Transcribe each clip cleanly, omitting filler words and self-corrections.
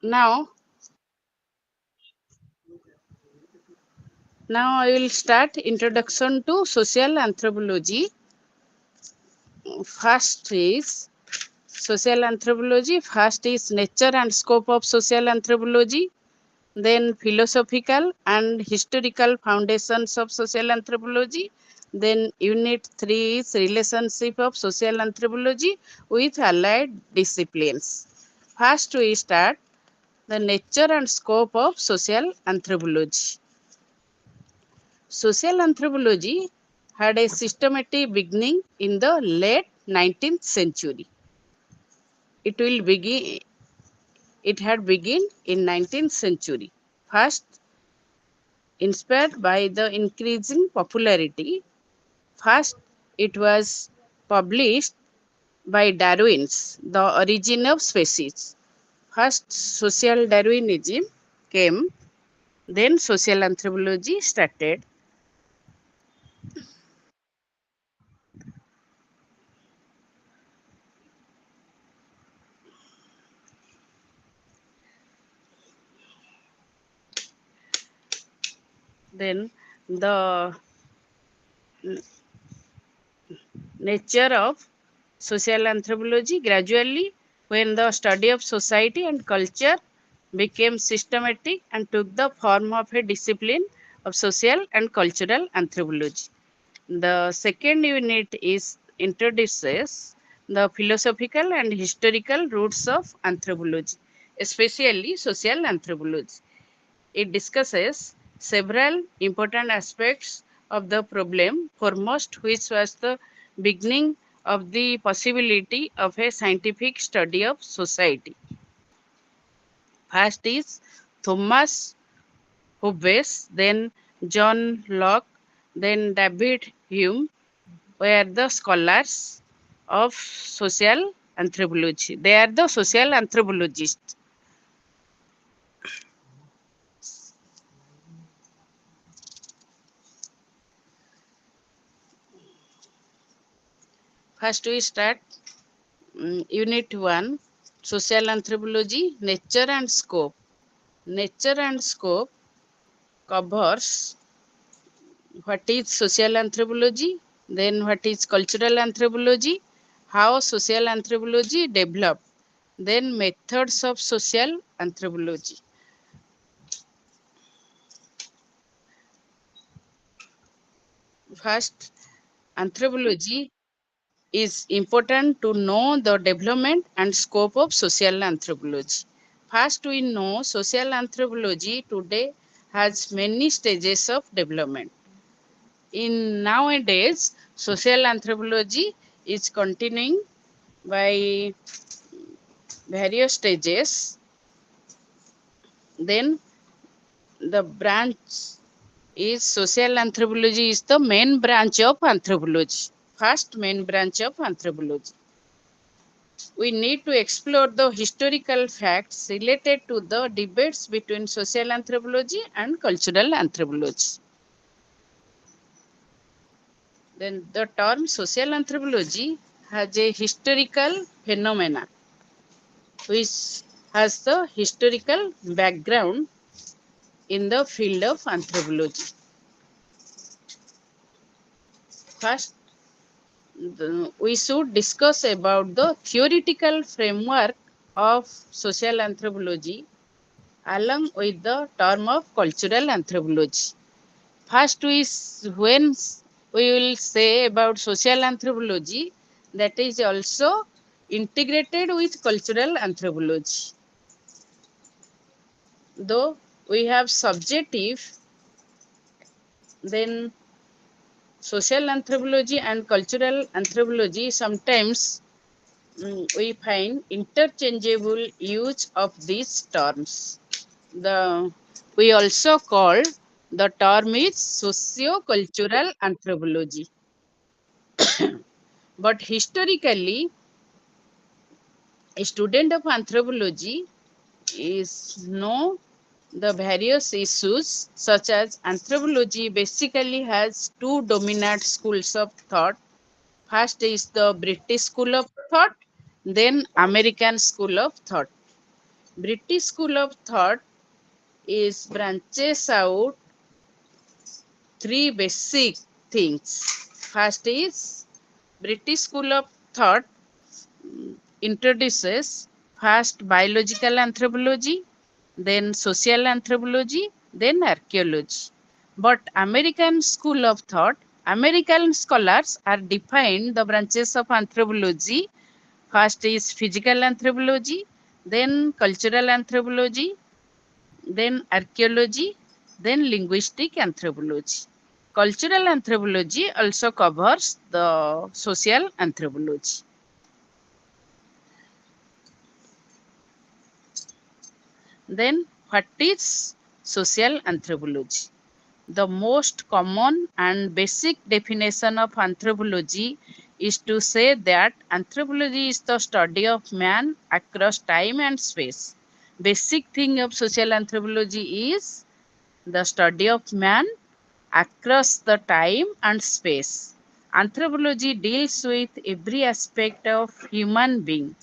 Now, I will start introduction to social anthropology. First is social anthropology. First is nature and scope of social anthropology. Then philosophical and historical foundations of social anthropology. Then unit 3 is relationship of social anthropology with allied disciplines. First we start the nature and scope of social anthropology. Social anthropology had a systematic beginning in the late 19th century. It will begin. It had begun in 19th century. First, inspired by the increasing popularity, first it was published by Darwin's The Origin of Species. First, social Darwinism came, then social anthropology started. Then the nature of social anthropology gradually, when the study of society and culture became systematic and took the form of a discipline of social and cultural anthropology. The second unit is introduces the philosophical and historical roots of anthropology, especially social anthropology. It discusses several important aspects of the problem, foremost which was the beginning of the possibility of a scientific study of society. First is Thomas Hobbes, then John Locke, then David Hume were the scholars of social anthropology. They are the social anthropologists. First we start Unit 1, Social Anthropology, Nature and Scope. Nature and Scope covers what is social anthropology, then what is cultural anthropology, how social anthropology developed, then methods of social anthropology. First, anthropology is important to know the development and scope of social anthropology. First, we know social anthropology today has many stages of development. In nowadays, social anthropology is continuing by various stages. Then the branch is social anthropology is the main branch of anthropology. First main branch of anthropology. We need to explore the historical facts related to the debates between social anthropology and cultural anthropology. Then the term social anthropology has a historical phenomena which has the historical background in the field of anthropology. First, we should discuss about the theoretical framework of social anthropology along with the term of cultural anthropology. First, when we will say about social anthropology, that is also integrated with cultural anthropology. Though we have subjective, then social anthropology and cultural anthropology sometimes we find interchangeable use of these terms. The we also call the term is socio-cultural anthropology. But historically, a student of anthropology is know the various issues such as anthropology basically has two dominant schools of thought. First is the British school of thought, then American school of thought. British school of thought is branches out three basic things. First is British school of thought introduces first biological anthropology, then social anthropology, then archaeology. But American school of thought, American scholars are defined the branches of anthropology. First is physical anthropology, then cultural anthropology, then archaeology, then linguistic anthropology. Cultural anthropology also covers the social anthropology. Then, what is social anthropology? The most common and basic definition of anthropology is to say that anthropology is the study of man across time and space. Basic thing of social anthropology is the study of man across the time and space. Anthropology deals with every aspect of human being.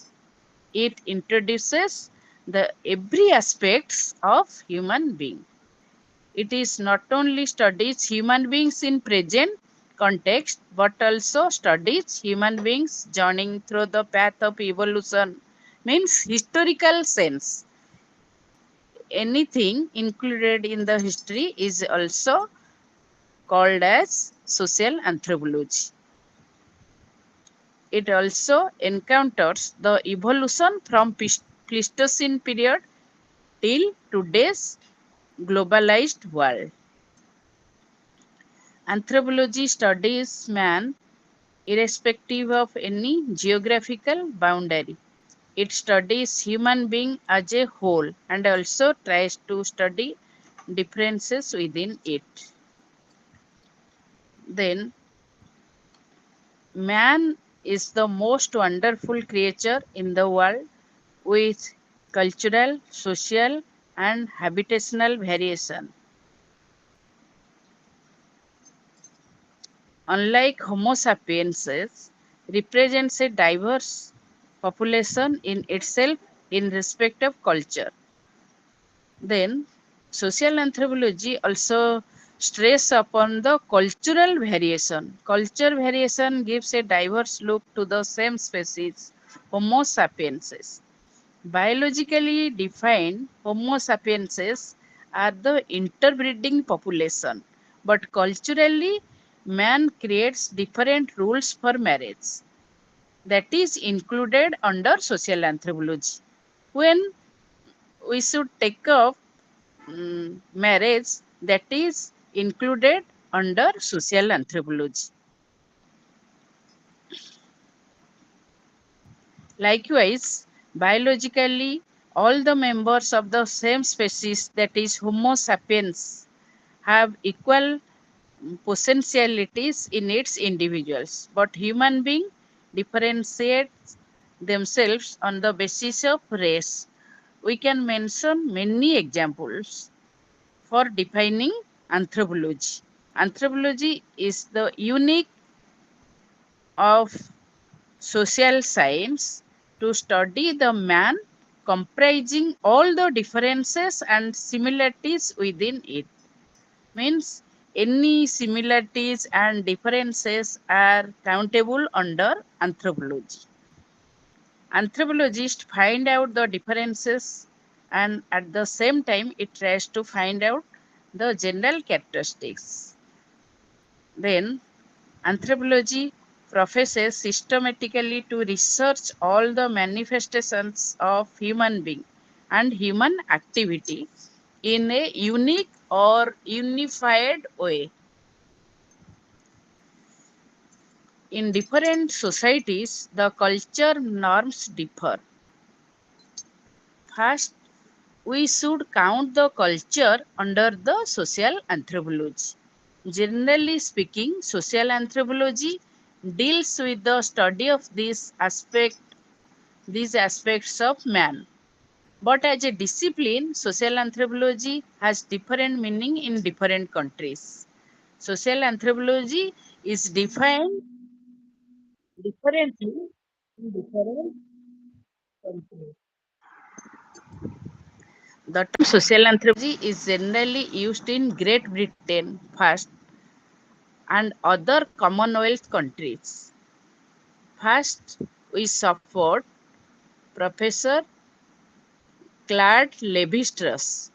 It introduces the every aspects of human being. It is not only studies human beings in present context, but also studies human beings journeying through the path of evolution. Means historical sense. Anything included in the history is also called as social anthropology. It also encounters the evolution from Pleistocene period till today's globalized world. Anthropology studies man irrespective of any geographical boundary. It studies human being as a whole and also tries to study differences within it. Then, man is the most wonderful creature in the world with cultural, social, and habitational variation. Unlike Homo sapiens, represents a diverse population in itself in respect of culture. Then, social anthropology also stress upon the cultural variation. Culture variation gives a diverse look to the same species, Homo sapiens. Biologically defined, Homo sapiens are the interbreeding population, but culturally, man creates different rules for marriage. That is included under social anthropology. When we should take up marriage, that is included under social anthropology. Likewise, biologically, all the members of the same species, that is Homo sapiens, have equal potentialities in its individuals, but human being differentiate themselves on the basis of race. We can mention many examples for defining anthropology. Anthropology is the unique of social science to study the man comprising all the differences and similarities within it. Means any similarities and differences are countable under anthropology. Anthropologists find out the differences and at the same time it tries to find out the general characteristics. Then anthropology professes systematically to research all the manifestations of human being and human activity in a unique or unified way. In different societies, the culture norms differ. First, we should count the culture under the social anthropology. Generally speaking, social anthropology deals with the study of these aspects of man. But as a discipline, social anthropology has different meaning in different countries. Social anthropology is defined differently in different countries. The term social anthropology is generally used in Great Britain first and other Commonwealth countries. First, we support Professor Claude Lévi-Strauss.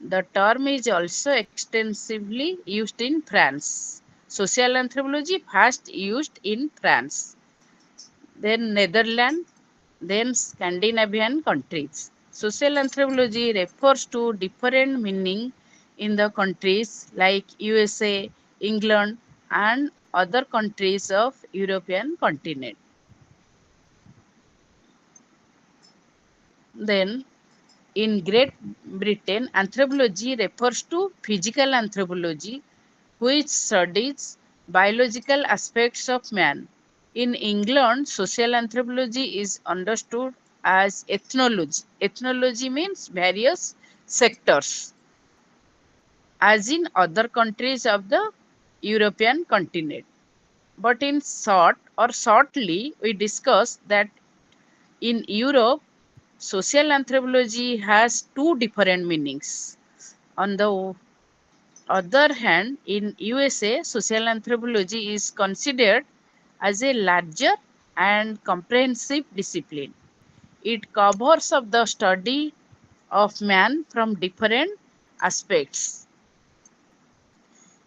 The term is also extensively used in France. Social anthropology first used in France, then Netherlands, then Scandinavian countries. Social anthropology refers to different meaning in the countries like USA, England, and other countries of European continent. Then in Great Britain, anthropology refers to physical anthropology, which studies biological aspects of man. In England, social anthropology is understood as ethnology. Ethnology means various sectors, as in other countries of the European continent. But in short or shortly, we discuss that in Europe, social anthropology has two different meanings. On the other hand, in USA, social anthropology is considered as a larger and comprehensive discipline. It covers up the study of man from different aspects.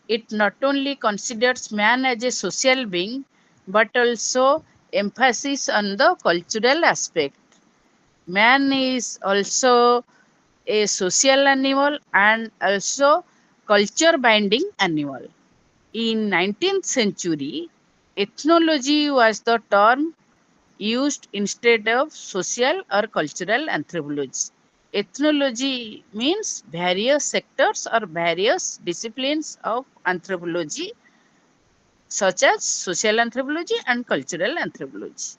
It not only considers man as a social being, but also emphasis on the cultural aspect. Man is also a social animal and also culture binding animal. In 19th century, ethnology was the term used instead of social or cultural anthropology. Ethnology means various sectors or various disciplines of anthropology, such as social anthropology and cultural anthropology.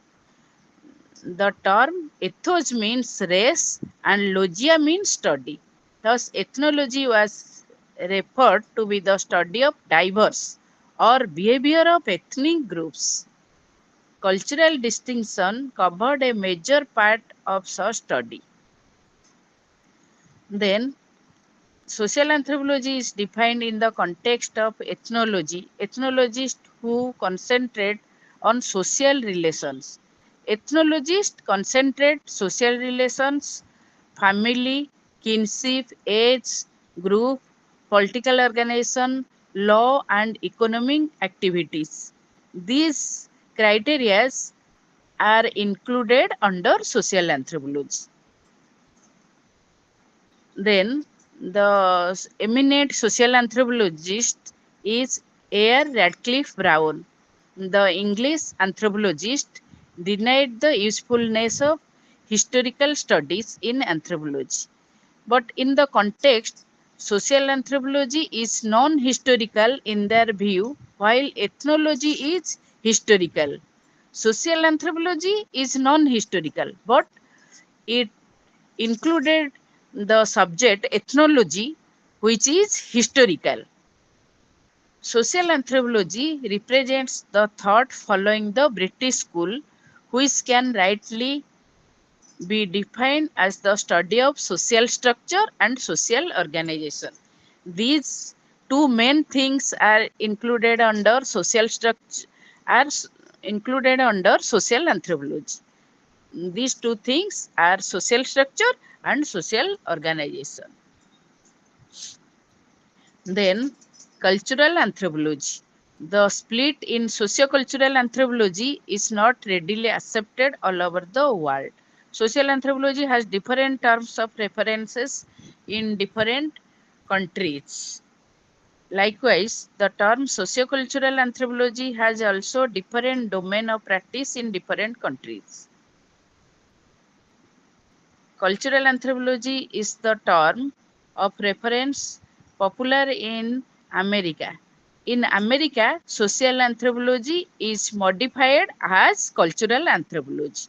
The term ethos means race and logia means study. Thus, ethnology was referred to be the study of diverse or behavior of ethnic groups. Cultural distinction covered a major part of such study. Then, social anthropology is defined in the context of ethnology. Ethnologists who concentrate on social relations. Ethnologists concentrate social relations, family, kinship, age, group, political organization, law, and economic activities. These criteria are included under social anthropology. Then the eminent social anthropologist is Ayer Radcliffe Brown. The English anthropologist denied the usefulness of historical studies in anthropology. But in the context, social anthropology is non historical in their view, while ethnology is historical. Social anthropology is non historical, but it included the subject ethnology, which is historical. Social anthropology represents the thought following the British school, which can rightly be defined as the study of social structure and social organization. These two main things are included under social structure, are included under social anthropology. These two things are social structure and social organization. Then, cultural anthropology. The split in sociocultural anthropology is not readily accepted all over the world. Social anthropology has different terms of references in different countries. Likewise, the term sociocultural anthropology has also different domain of practice in different countries. Cultural anthropology is the term of reference popular in America. In America, social anthropology is modified as cultural anthropology.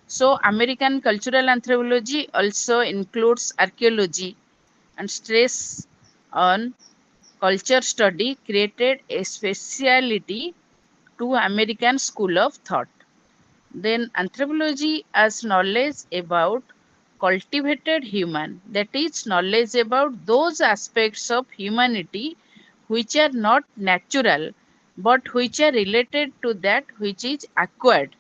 So, American cultural anthropology also includes archaeology and stress on culture study created a speciality to American school of thought. Then anthropology as knowledge about cultivated human, that is, knowledge about those aspects of humanity which are not natural but which are related to that which is acquired.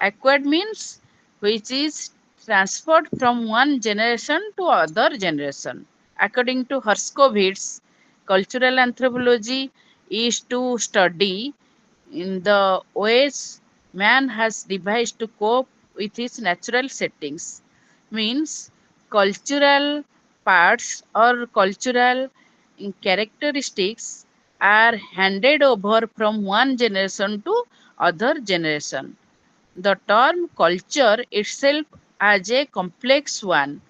Acquired means which is transferred from one generation to other generation. According to Herskovits, cultural anthropology is to study in the ways man has devised to cope with his natural settings. Means cultural parts or cultural characteristics are handed over from one generation to other generation. The term culture itself as a complex one,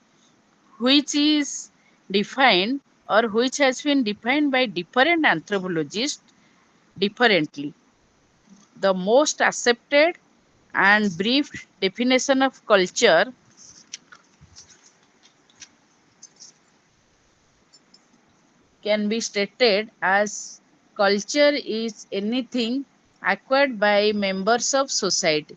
which is defined or which has been defined by different anthropologists differently. The most accepted and brief definition of culture can be stated as culture is anything acquired by members of society,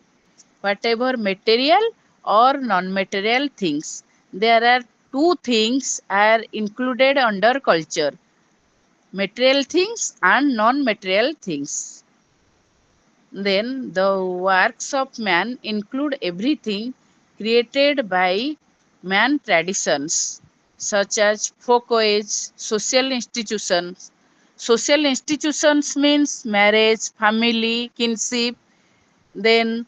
whatever material or non-material things. There are two things are included under culture: material things and non-material things. Then the works of man include everything created by man traditions such as folkways, social institutions. Social institutions means marriage, family, kinship, then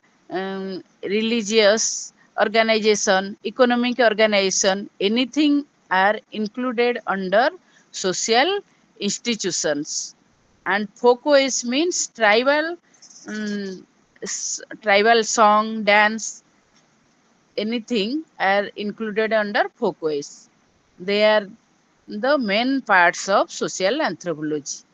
religious organization, economic organization, anything are included under social institutions. And folkways means tribal song, dance, anything are included under folkways. They are the main parts of social anthropology.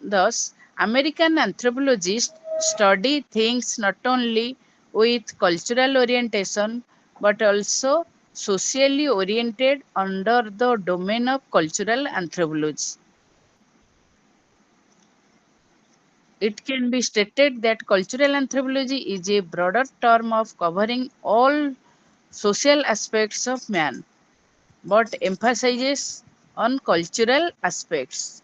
Thus, American anthropologists study things not only with cultural orientation but also socially oriented under the domain of cultural anthropology. It can be stated that cultural anthropology is a broader term of covering all social aspects of man but emphasizes on cultural aspects.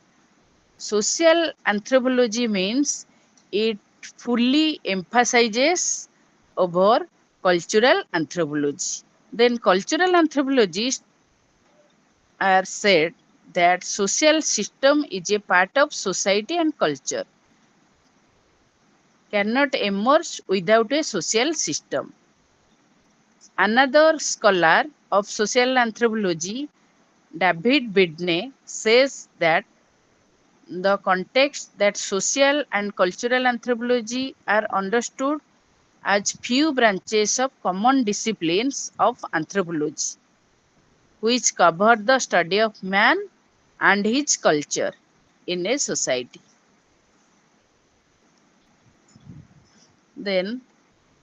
Social anthropology means it fully emphasizes over cultural anthropology. Then cultural anthropologists are said that social system is a part of society and culture cannot emerge without a social system. Another scholar of social anthropology, David Bidney, says that the context that social and cultural anthropology are understood as few branches of common disciplines of anthropology, which cover the study of man and his culture in a society. Then,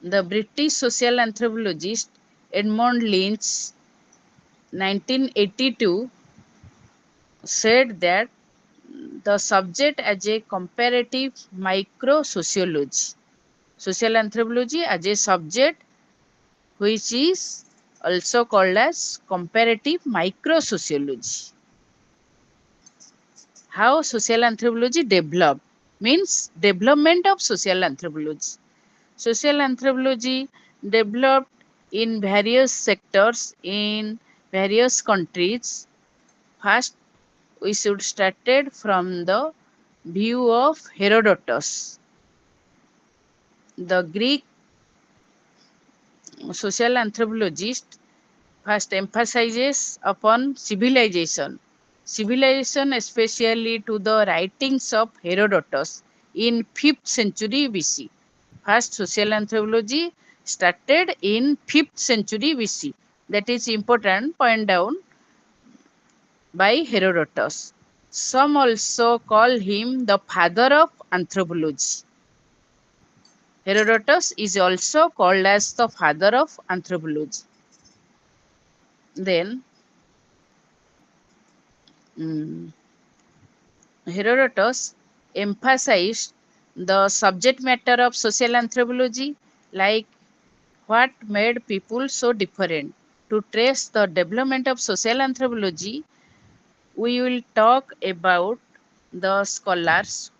the British social anthropologist Edmund Lynch, 1982, said that the subject as a comparative micro-sociology. Social anthropology as a subject which is also called as comparative micro-sociology. How social anthropology developed means development of social anthropology. Social anthropology developed in various sectors in various countries. First, we should started from the view of Herodotus. The Greek social anthropologist first emphasizes upon civilization. Civilization especially to the writings of Herodotus in 5th century BC. First social anthropology started in 5th century BC. That is important point down by Herodotus. Some also call him the father of anthropology. Herodotus is also called as the father of anthropology. Then mm, Herodotus emphasized the subject matter of social anthropology like What made people so different? To trace the development of social anthropology, we will talk about the scholars,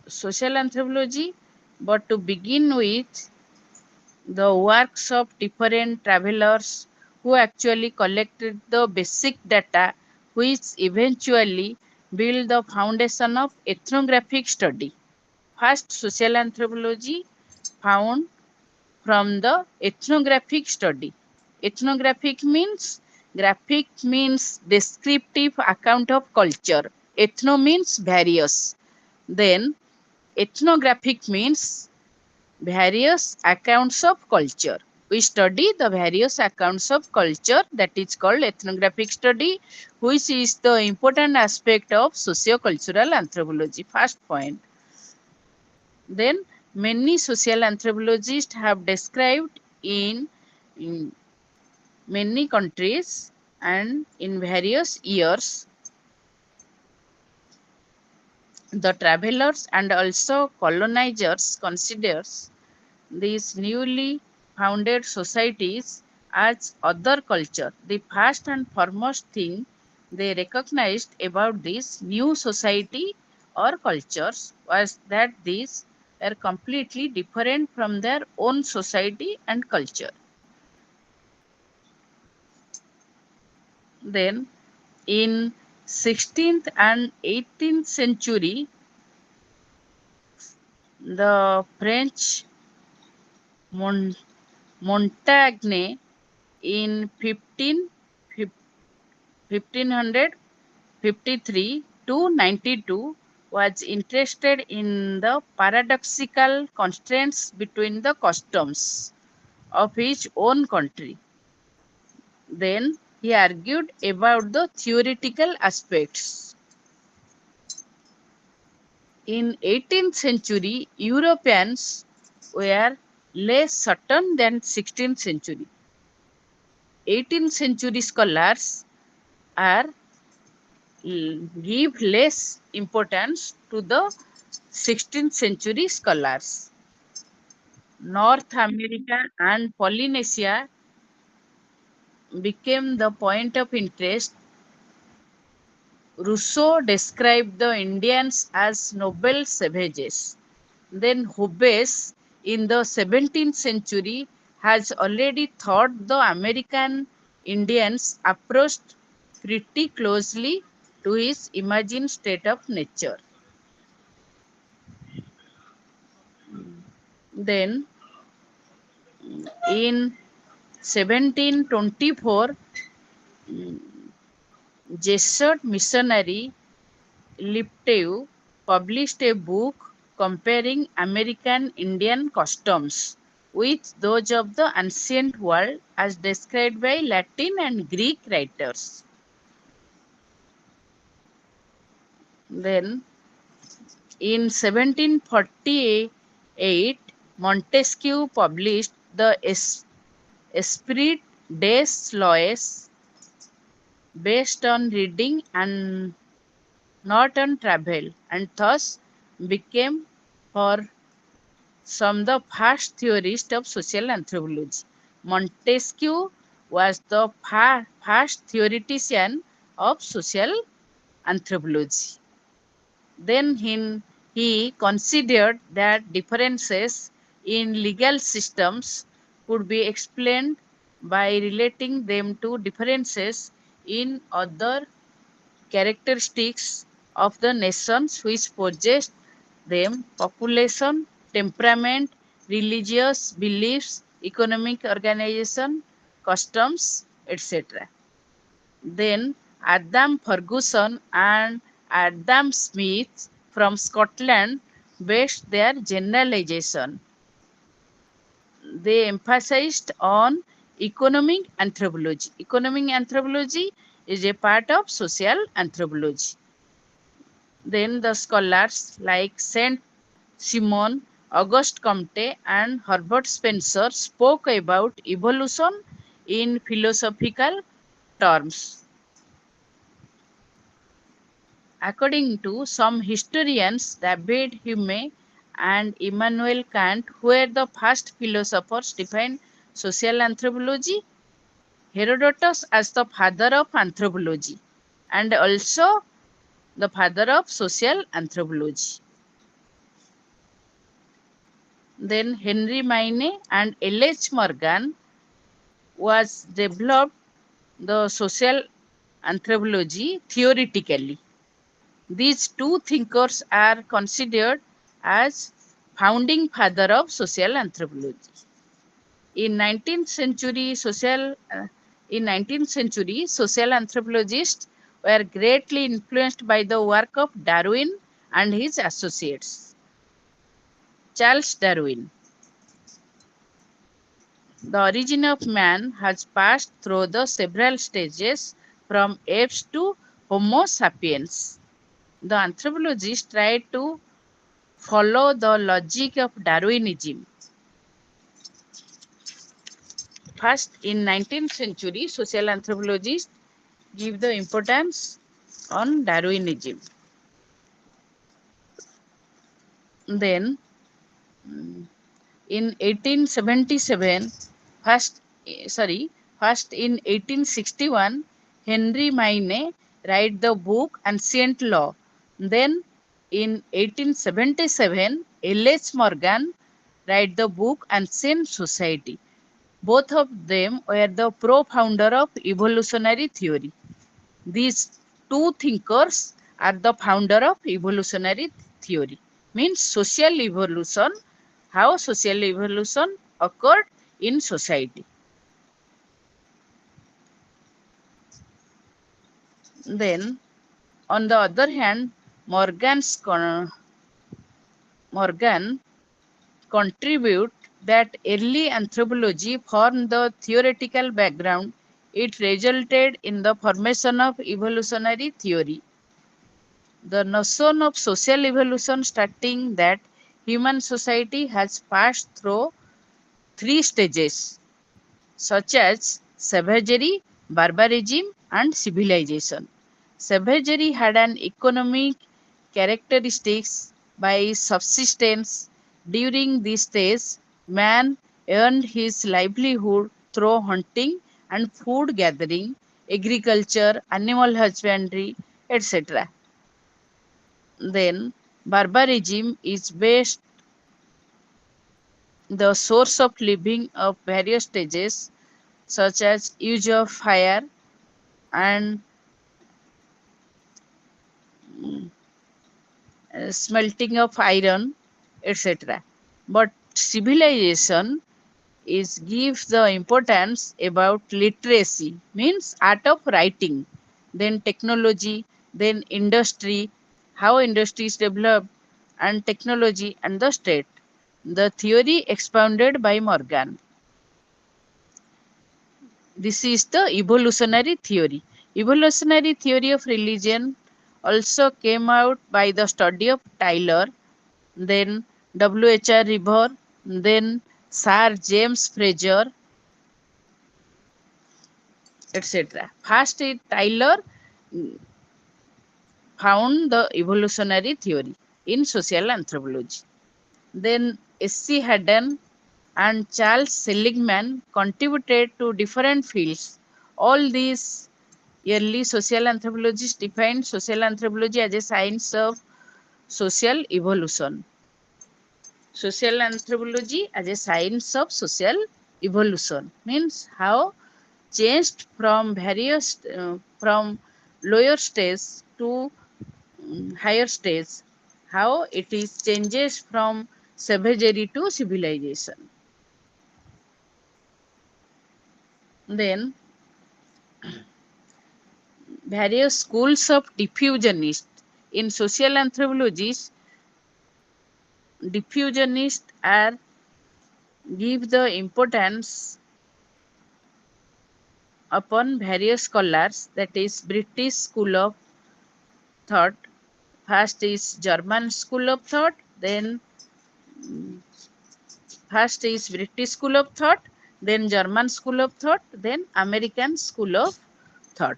social anthropology, but to begin with, the works of different travelers who actually collected the basic data which eventually build the foundation of ethnographic study. First, social anthropology found from the ethnographic study. Ethnographic means graphic means descriptive account of culture. Ethno means various. Then ethnographic means various accounts of culture. We study the various accounts of culture, that is called ethnographic study, which is the important aspect of socio-cultural anthropology. First point. Then many social anthropologists have described in many countries and in various years the travelers and also colonizers considers these newly founded societies as other culture. The first and foremost thing they recognized about this new society or cultures was that these were completely different from their own society and culture. Then in 16th and 18th century, the French Mon- Montaigne in 1553 to 92 was interested in the paradoxical constraints between the customs of his own country. Then he argued about the theoretical aspects. In 18th century, Europeans were less certain than 16th century. 18th century scholars are give less importance to the 16th century scholars. North America and Polynesia became the point of interest. Rousseau described the Indians as noble savages. Then Hobbes in the 17th century has already thought the American Indians approached pretty closely to his imagined state of nature. Then in 1724, Jesuit missionary Lipteu published a book comparing American Indian customs with those of the ancient world as described by Latin and Greek writers. Then in 1748, Montesquieu published the Esprit des Lois based on reading and not on travel, and thus became for some the first theorist of social anthropology. Montesquieu was the first theoretician of social anthropology. Then he considered that differences in legal systems could be explained by relating them to differences in other characteristics of the nations which possessed them: population, temperament, religious beliefs, economic organization, customs, etc. Then Adam Ferguson and Adam Smith from Scotland based their generalization. They emphasized on economic anthropology. Economic anthropology is a part of social anthropology. Then the scholars like Saint Simon, Auguste Comte, and Herbert Spencer spoke about evolution in philosophical terms. According to some historians, David Hume and Immanuel Kant were the first philosophers defined social anthropology. Herodotus as the father of anthropology and also the father of social anthropology. Then Henry Maine and L.H. Morgan was developed the social anthropology theoretically. These two thinkers are considered as founding father of social anthropology. In 19th century social anthropologists were greatly influenced by the work of Darwin and his associates. Charles Darwin. The origin of man has passed through the several stages from apes to Homo sapiens. The anthropologists tried to follow the logic of Darwinism. First, in 19th century, social anthropologists give the importance on Darwinism. Then, in 1877, first, first in 1861, Henry Maine write the book Ancient Law. Then, in 1877, L.H. Morgan write the book Ancient Society. Both of them were the pro-founder of evolutionary theory. These two thinkers are the founder of evolutionary theory. Means social evolution, how social evolution occurred in society. Then, on the other hand, Morgan contribute that early anthropology formed the theoretical background. It resulted in the formation of evolutionary theory. The notion of social evolution stating that human society has passed through three stages such as savagery, barbarism, and civilization. Savagery had an economic characteristics by subsistence. During this stage, man earned his livelihood through hunting and food gathering, agriculture, animal husbandry, etc. Then, barbarism is based the source of living of various stages such as use of fire and smelting of iron, etc. But civilization is gives the importance about literacy, means art of writing, then technology, then industry, how industries developed, and technology and the state. The theory expounded by Morgan. This is the evolutionary theory. Evolutionary theory of religion also came out by the study of Taylor, then W.H.R. River, then Sir James Frazer, etc. First, Taylor found the evolutionary theory in social anthropology. Then S.C. Haddon and Charles Seligman contributed to different fields. All these early social anthropologists defined social anthropology as a science of social evolution. Social anthropology as a science of social evolution means how changed from various from lower stage to higher stage, how it is changes from savagery to civilization. Then various schools of diffusionists in social anthropologies. Diffusionists are give the importance upon various scholars, that is British school of thought. First is German school of thought, then first is British school of thought, then German school of thought, then American school of thought.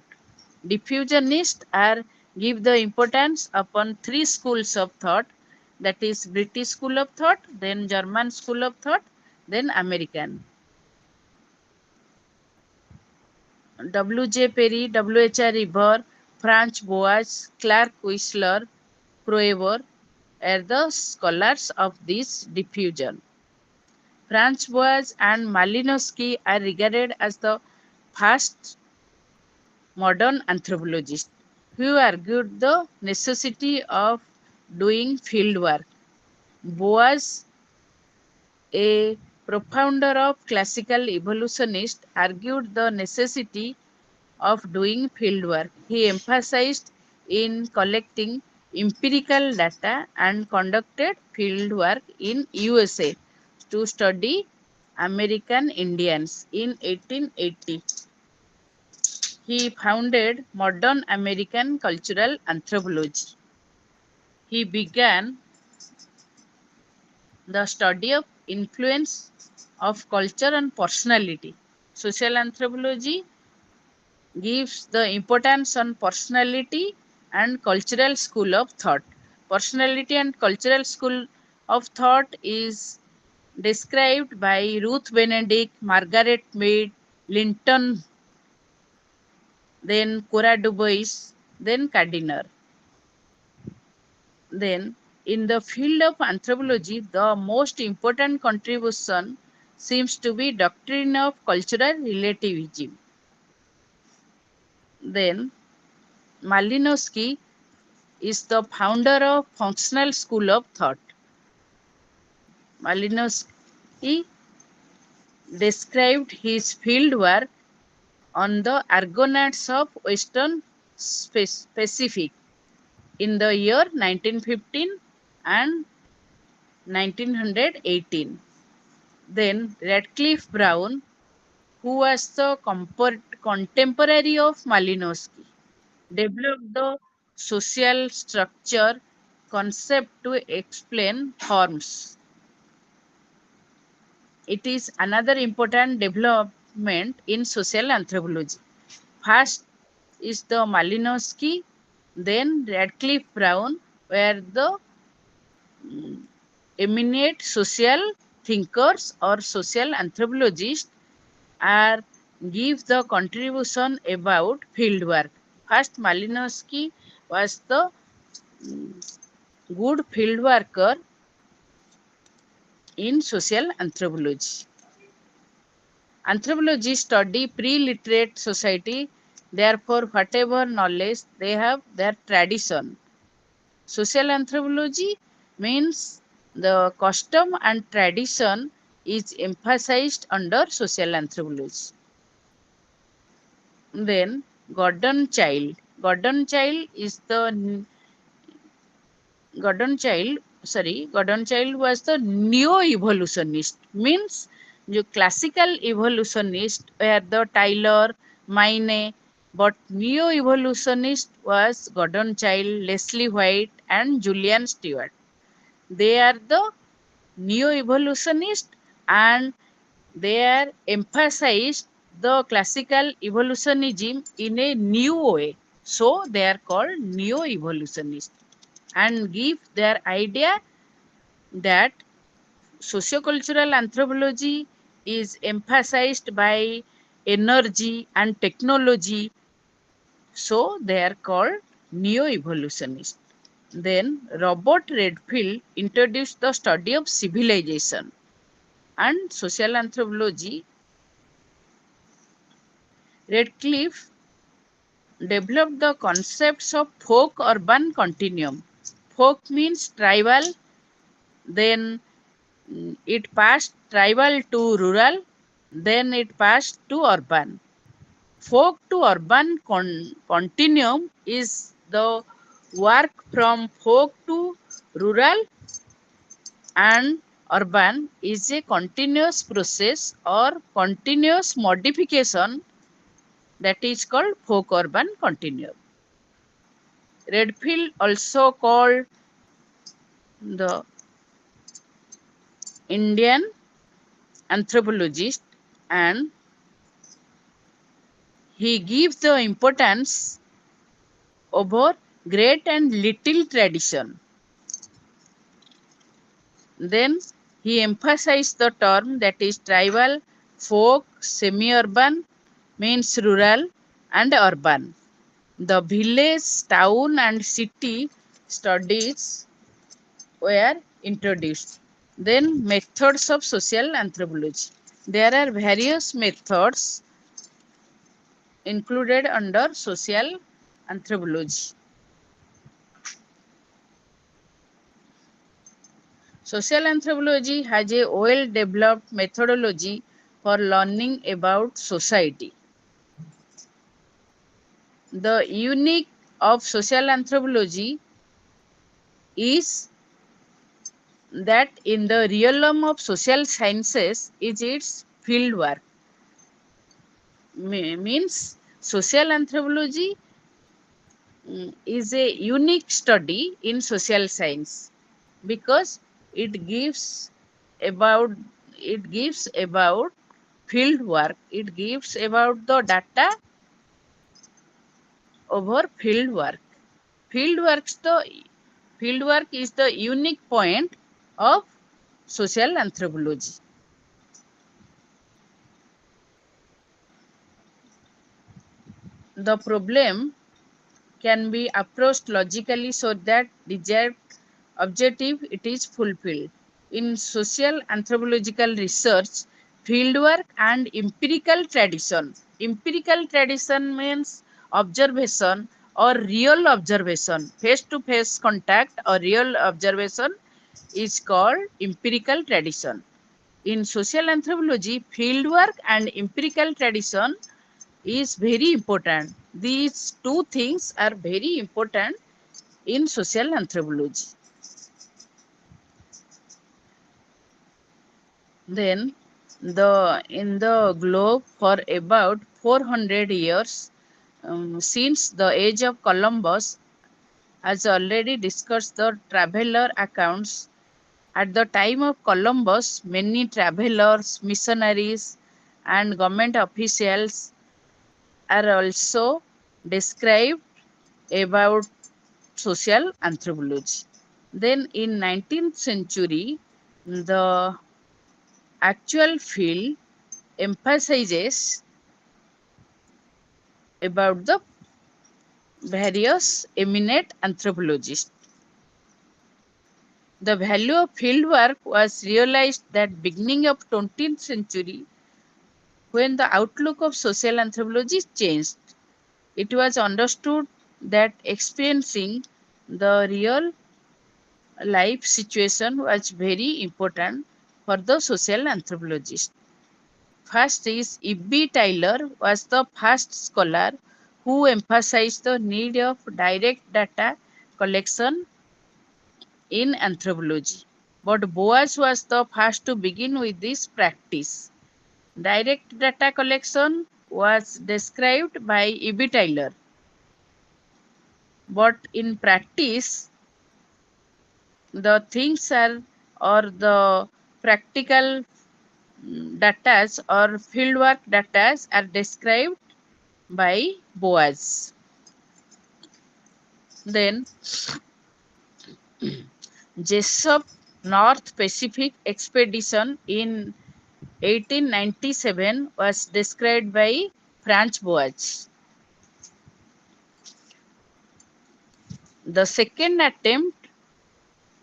Diffusionists are give the importance upon three schools of thought, that is British school of thought, then German school of thought, then American. W.J. Perry, W.H.R. River, Franz Boas, Clark Whistler, Kroeber are the scholars of this diffusion. Franz Boas and Malinowski are regarded as the first modern anthropologists who argued the necessity of doing field work. Boas, a profounder of classical evolutionists, argued the necessity of doing fieldwork. He emphasized in collecting empirical data and conducted fieldwork in USA to study American Indians in 1880. He founded modern American cultural anthropology. He began the study of influence of culture and personality. Social anthropology gives the importance on personality and cultural school of thought. Personality and cultural school of thought is described by Ruth Benedict, Margaret Mead, Linton, then Cora Dubois, then Gardiner. Then, in the field of anthropology, the most important contribution seems to be doctrine of cultural relativism. Then, Malinowski is the founder of functional school of thought. Malinowski described his fieldwork on the Argonauts of Western Pacific in the year 1915 and 1918. Then Radcliffe Brown, who was the contemporary of Malinowski, developed the social structure concept to explain forms. It is another important development in social anthropology. First is the Malinowski, then Radcliffe Brown were the eminent social thinkers or social anthropologists are give the contribution about fieldwork. First, Malinowski was the good field worker in social anthropology. Anthropology study pre-literate society, therefore whatever knowledge they have, their tradition. Social anthropology means the custom and tradition is emphasized under social anthropology. Then Gordon Child. Gordon Child was the neo-evolutionist. Means the classical evolutionist were the Taylor, Maine, but neo-evolutionist was Gordon Child, Leslie White, and Julian Stewart. They are the neo-evolutionist and they are emphasized the classical evolutionism in a new way. So they are called neo-evolutionists and give their idea that sociocultural anthropology is emphasized by energy and technology. So they are called neo-evolutionists. Then Robert Redfield introduced the study of civilization and social anthropology. Redcliffe developed the concepts of folk urban continuum. Folk means tribal, then it passed tribal to rural, then it passed to urban. Folk to urban continuum is the work from folk to rural and urban is a continuous process or continuous modification that is called folk urban continuum. Redfield also called the Indian anthropologist and he gives the importance over great and little tradition. Then he emphasized the term that is tribal, folk, semi-urban, means rural and urban. The village, town and city studies were introduced. Then methods of social anthropology. There are various methods included under social anthropology. Social anthropology has a well developed methodology for learning about society. The unique of social anthropology is that in the realm of social sciences is its fieldwork. Means social anthropology is a unique study in social science because it gives about field work. It gives about the data over field work. Field work is the unique point of social anthropology. The problem can be approached logically so that desired objective it is fulfilled. In social anthropological research, fieldwork and empirical tradition means observation or real observation, face to face contact or real observation is called empirical tradition. In social anthropology, fieldwork and empirical tradition is very important. These two things are very important in social anthropology. Then in the globe for about 400 years since the age of Columbus, as already discussed the traveler accounts. At the time of Columbus, many travelers, missionaries, and government officials are also described about social anthropology. Then in 19th century, the actual field emphasizes about the various eminent anthropologists. The value of fieldwork was realized that beginning of 20th century when the outlook of social anthropology changed. It was understood that experiencing the real life situation was very important for the social anthropologist. First is E.B. Taylor was the first scholar who emphasized the need of direct data collection in anthropology. But Boas was the first to begin with this practice. Direct data collection was described by E.B. Taylor. But in practice, the things are or the practical data or fieldwork data are described by Boas. Then Jessup North Pacific Expedition in 1897 was described by Franz Boas. The second attempt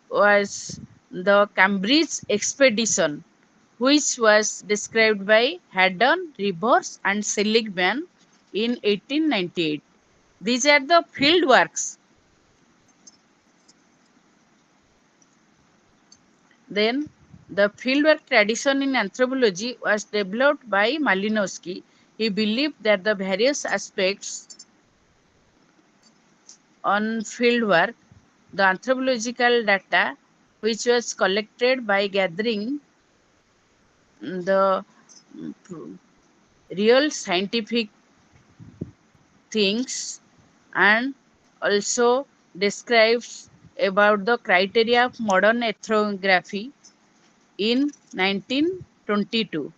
was the Cambridge Expedition, which was described by Haddon, Rivers, and Seligman in 1898. These are the field works. Then, the fieldwork tradition in anthropology was developed by Malinowski. He believed that the various aspects on fieldwork, the anthropological data, which was collected by gathering the real scientific things and also describes about the criteria of modern ethnography in 1922.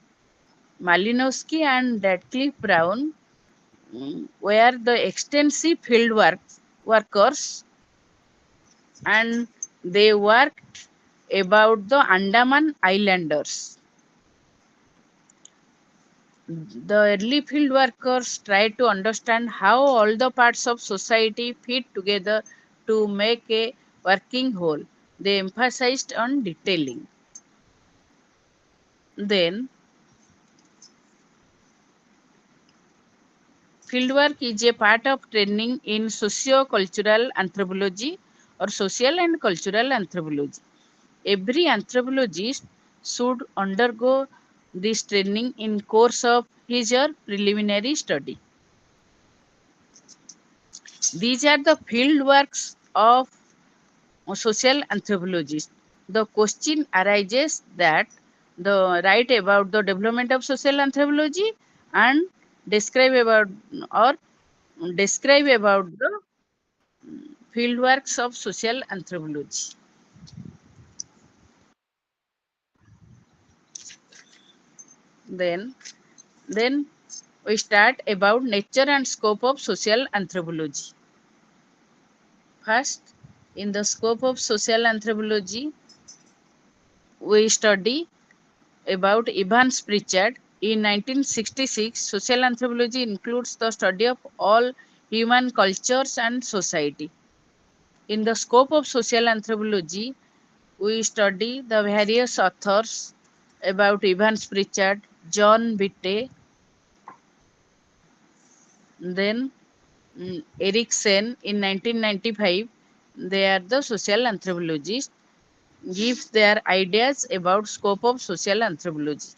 Malinowski and Radcliffe Brown were the extensive workers and they worked about the Andaman Islanders. The early field workers tried to understand how all the parts of society fit together to make a working whole. They emphasized on detailing. Then, fieldwork is a part of training in socio-cultural anthropology or social and cultural anthropology. Every anthropologist should undergo this training in course of his or preliminary study. These are the field works of social anthropologists. The question arises that the write about the development of social anthropology and describe about or describe about the field works of social anthropology. Then, then we start about nature and scope of social anthropology. First, in the scope of social anthropology, we study about Evans Pritchard. In 1966, social anthropology includes the study of all human cultures and society. In the scope of social anthropology, we study the various authors about Evans Pritchard, John Bitte, then Erikson in 1995. They are the social anthropologists, give their ideas about scope of social anthropology.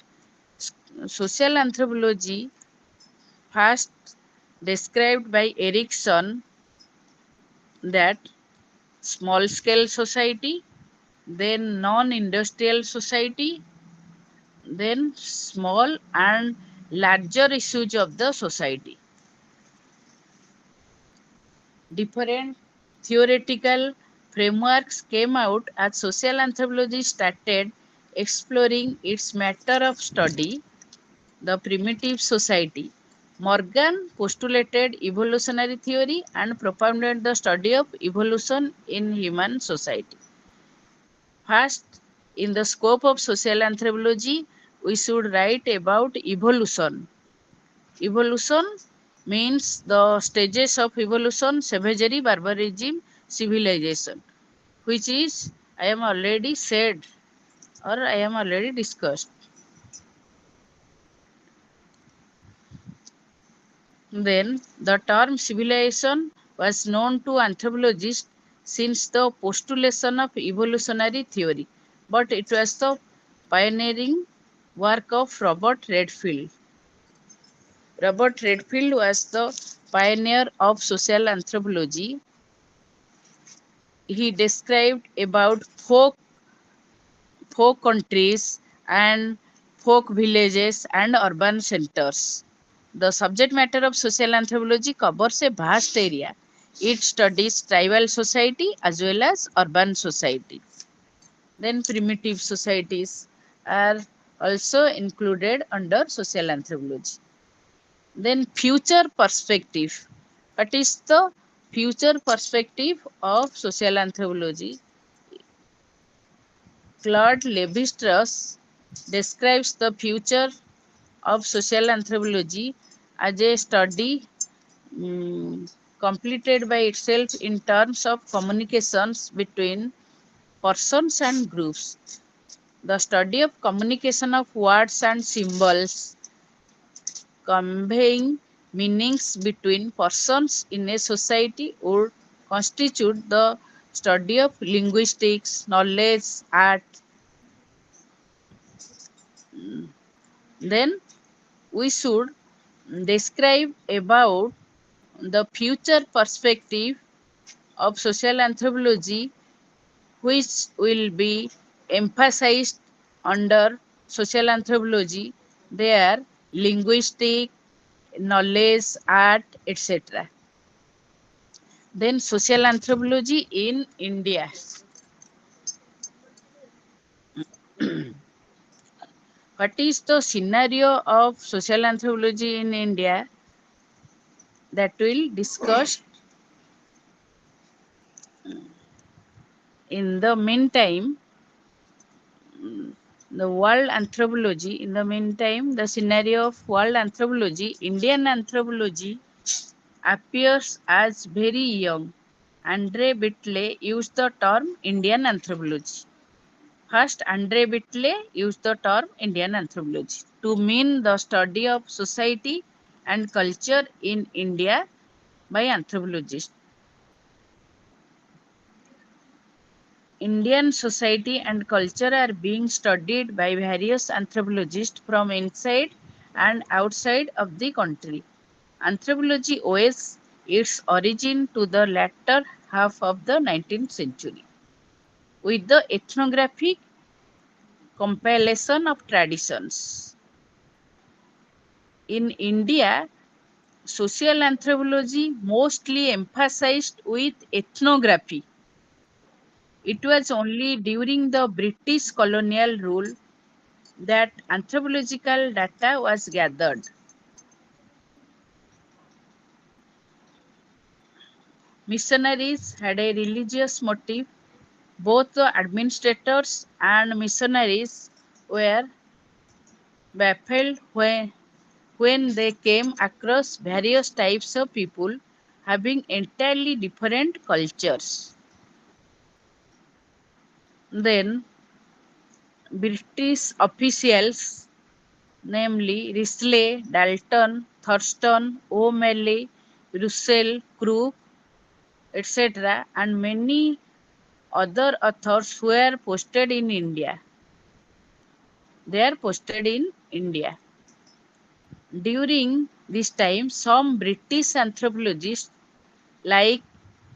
Social anthropology, first described by Erikson, that small scale society, then non industrial society, then small and larger issues of the society. Different theoretical frameworks came out as social anthropology started exploring its matter of study, the primitive society. Morgan postulated evolutionary theory and propounded the study of evolution in human society. First, in the scope of social anthropology, we should write about evolution. Evolution means the stages of evolution, savagery, barbarism, civilization, which is I am already said or I am already discussed. Then the term civilization was known to anthropologists since the postulation of evolutionary theory, but it was the pioneering work of Robert Redfield. Robert Redfield was the pioneer of social anthropology. He described about folk countries and folk villages and urban centers. The subject matter of social anthropology covers a vast area. It studies tribal society as well as urban society. Then primitive societies are also included under social anthropology. Then future perspective. What is the future perspective of social anthropology? Claude Lévi-Strauss describes the future of social anthropology as a study completed by itself in terms of communications between persons and groups. The study of communication of words and symbols conveying meanings between persons in a society would constitute the study of linguistics, knowledge, art. Then we should describe about the future perspective of social anthropology, which will be emphasized under social anthropology. They are linguistic, knowledge, art, etc. Then social anthropology in India. What is the scenario of social anthropology in India that we'll discuss. In the meantime, the world anthropology. In the meantime, the scenario of world anthropology, Indian anthropology appears as very young. Andre Bitley used the term Indian anthropology. First, Andre Bitley used the term Indian anthropology to mean the study of society and culture in India by anthropologists. Indian society and culture are being studied by various anthropologists from inside and outside of the country. Anthropology owes its origin to the latter half of the 19th century, with the ethnographic compilation of traditions. In India, social anthropology mostly emphasized with ethnography. It was only during the British colonial rule that anthropological data was gathered. Missionaries had a religious motive. Both the administrators and missionaries were baffled when they came across various types of people having entirely different cultures. Then, British officials, namely Risley, Dalton, Thurston, O'Malley, Russell, Crook, etc., and many other authors were posted in India. They are posted in India. During this time, some British anthropologists like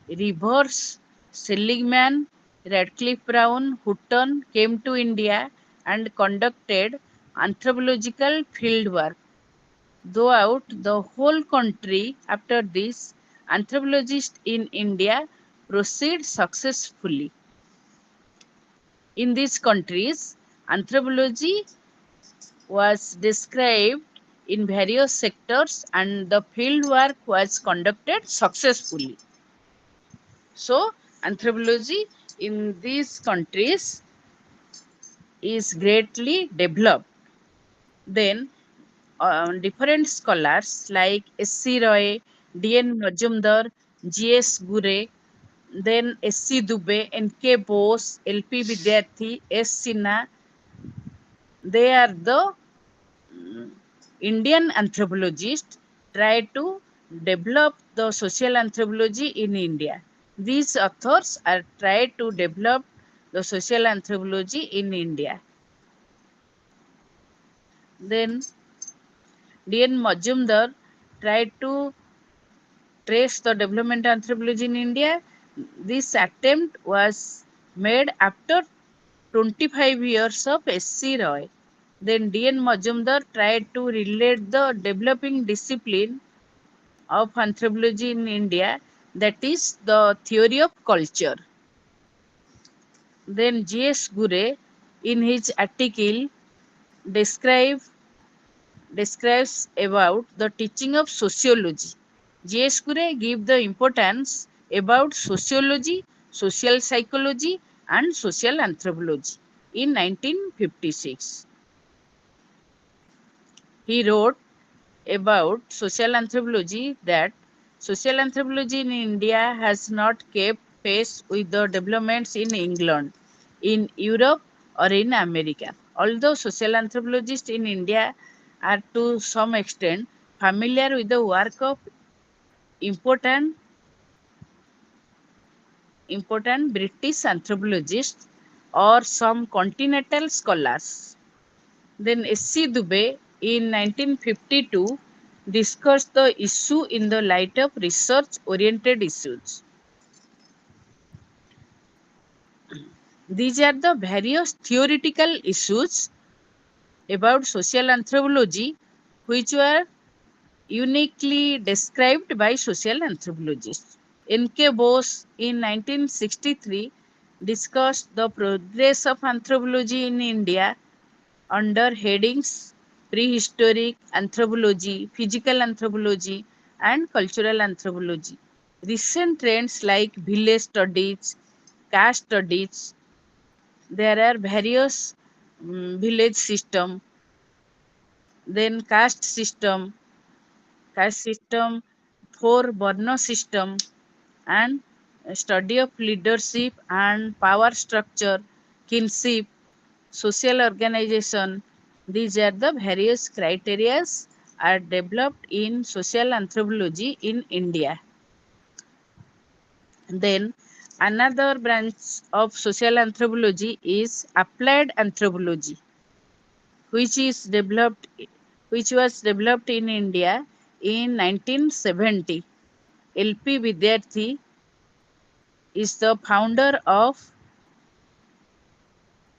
Rivers, Seligman, Radcliffe Brown, Hutton came to India and conducted anthropological fieldwork. Throughout the whole country, after this, anthropologists in India proceed successfully. In these countries, anthropology was described in various sectors and the field work was conducted successfully. So, anthropology in these countries is greatly developed. Then, different scholars like S.C. Roy, D.N. Majumdar, G.S. Gure, then S.C. Dubey, N.K. Bose, L.P. Vidyarthi, S. Sinha, they are the Indian anthropologists try to develop the social anthropology in India. These authors are tried to develop the social anthropology in India. Then D.N. Majumdar tried to trace the development anthropology in India. This attempt was made after 25 years of S.C. Roy. Then D.N. Majumdar tried to relate the developing discipline of anthropology in India, that is the theory of culture. Then G.S. Gure, in his article, describe, describes about the teaching of sociology. G.S. Gure give the importance about sociology, social psychology, and social anthropology in 1956. He wrote about social anthropology that social anthropology in India has not kept pace with the developments in England, in Europe, or in America. Although social anthropologists in India are to some extent familiar with the work of important, important British anthropologists or some continental scholars. Then S.C. Dubey in 1952 discussed the issue in the light of research-oriented issues. These are the various theoretical issues about social anthropology which were uniquely described by social anthropologists. N.K. Bose in 1963 discussed the progress of anthropology in India under headings prehistoric anthropology, physical anthropology, and cultural anthropology. Recent trends like village studies, caste studies, there are various village system, then caste system, four Varna system, and study of leadership and power structure, kinship, social organization. These are the various criteria are developed in social anthropology in India. Then another branch of social anthropology is applied anthropology, which is developed which was developed in India in 1970. LP Vidyarthi is the founder of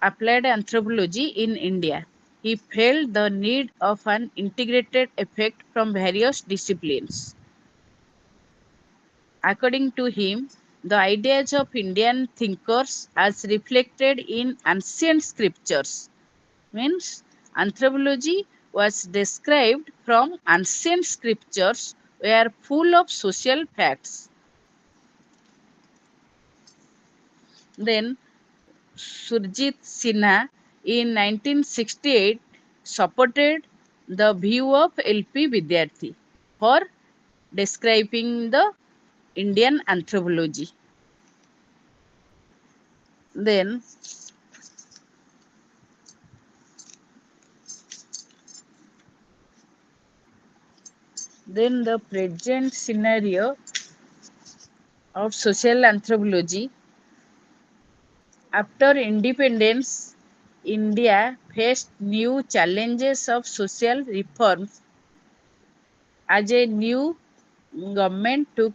applied anthropology in India. He felt the need of an integrated effect from various disciplines. According to him, the ideas of Indian thinkers as reflected in ancient scriptures means anthropology was described from ancient scriptures were full of social facts. Then Surjit Sinha in 1968 supported the view of LP Vidyarthi for describing the Indian anthropology. Then, then the present scenario of social anthropology. After independence, India faced new challenges of social reforms as a new government took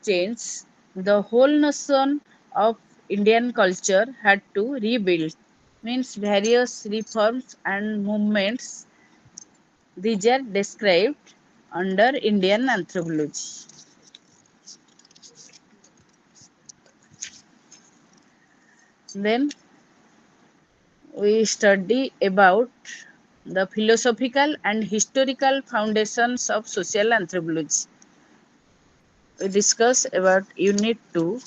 change. The whole notion of Indian culture had to rebuild. Means various reforms and movements. These are described under Indian anthropology. Then we study about the philosophical and historical foundations of social anthropology. We discuss about Unit 2.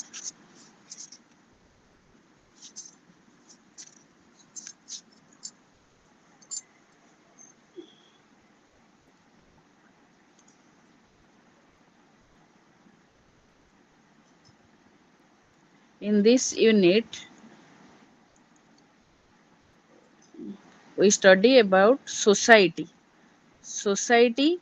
In this unit, we study about society. Society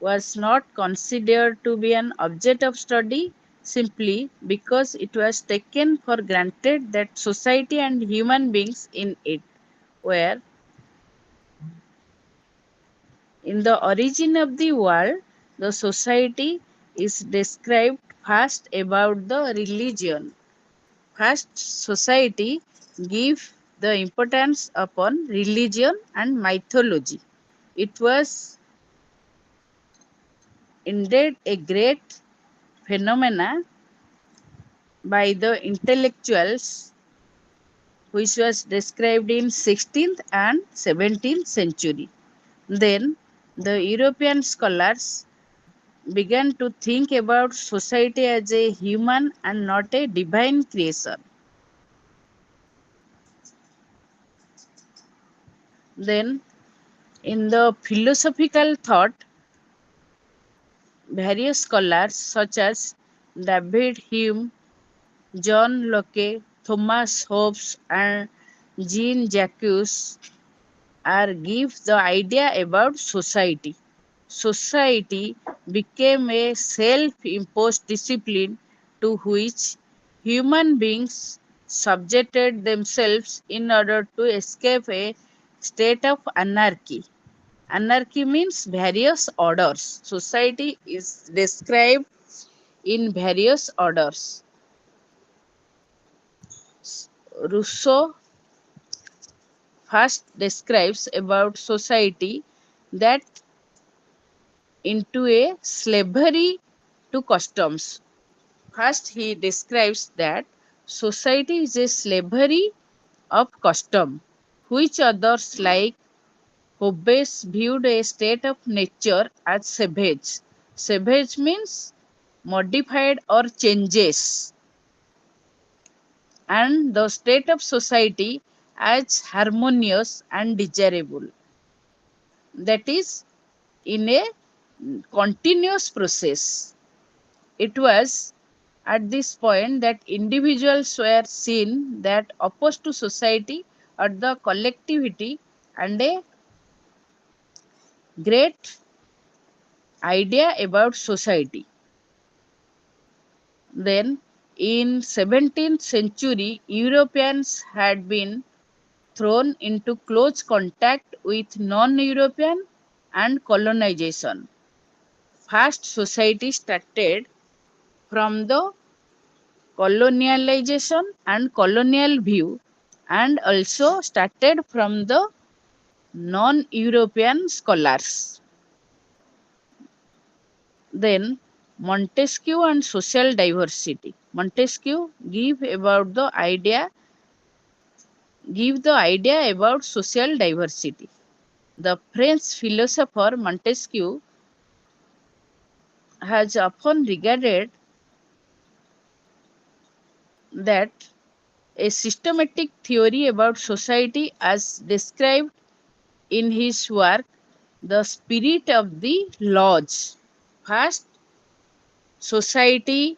was not considered to be an object of study simply because it was taken for granted that society and human beings in it were in the origin of the world. The society is described first about the religion. First, society give the importance upon religion and mythology. It was indeed a great phenomena by the intellectuals which was described in 16th and 17th century. Then the European scholars began to think about society as a human and not a divine creation. Then in the philosophical thought, various scholars such as David Hume, John Locke, Thomas Hobbes, and Jean Jacques are give the idea about society. Society became a self-imposed discipline to which human beings subjected themselves in order to escape a state of anarchy. Anarchy means various orders. Society is described in various orders. Rousseau first describes about society that into a slavery to customs. First, he describes that society is a slavery of custom, which others like Hobbes viewed a state of nature as savage. Savage means modified or changes, and the state of society as harmonious and desirable. That is, in a continuous process. It was at this point that individuals were seen that opposed to society or the collectivity and a great idea about society. Then in 17th century Europeans had been thrown into close contact with non-European and colonization. First society started from the colonialization and colonial view and also started from the non-European scholars. Then Montesquieu and social diversity. Montesquieu give the idea about social diversity. The French philosopher Montesquieu has often regarded that a systematic theory about society as described in his work The Spirit of the Laws. First, society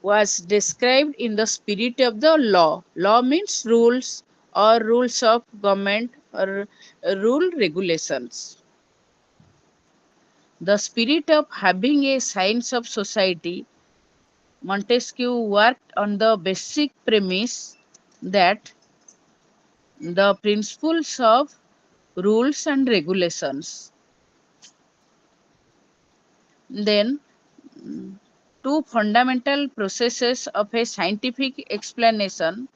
was described in the spirit of the law. Law means rules or rules of government or rule regulations. The spirit of having a science of society, Montesquieu worked on the basic premise that the principles of rules and regulations. Then, two fundamental processes of a scientific explanation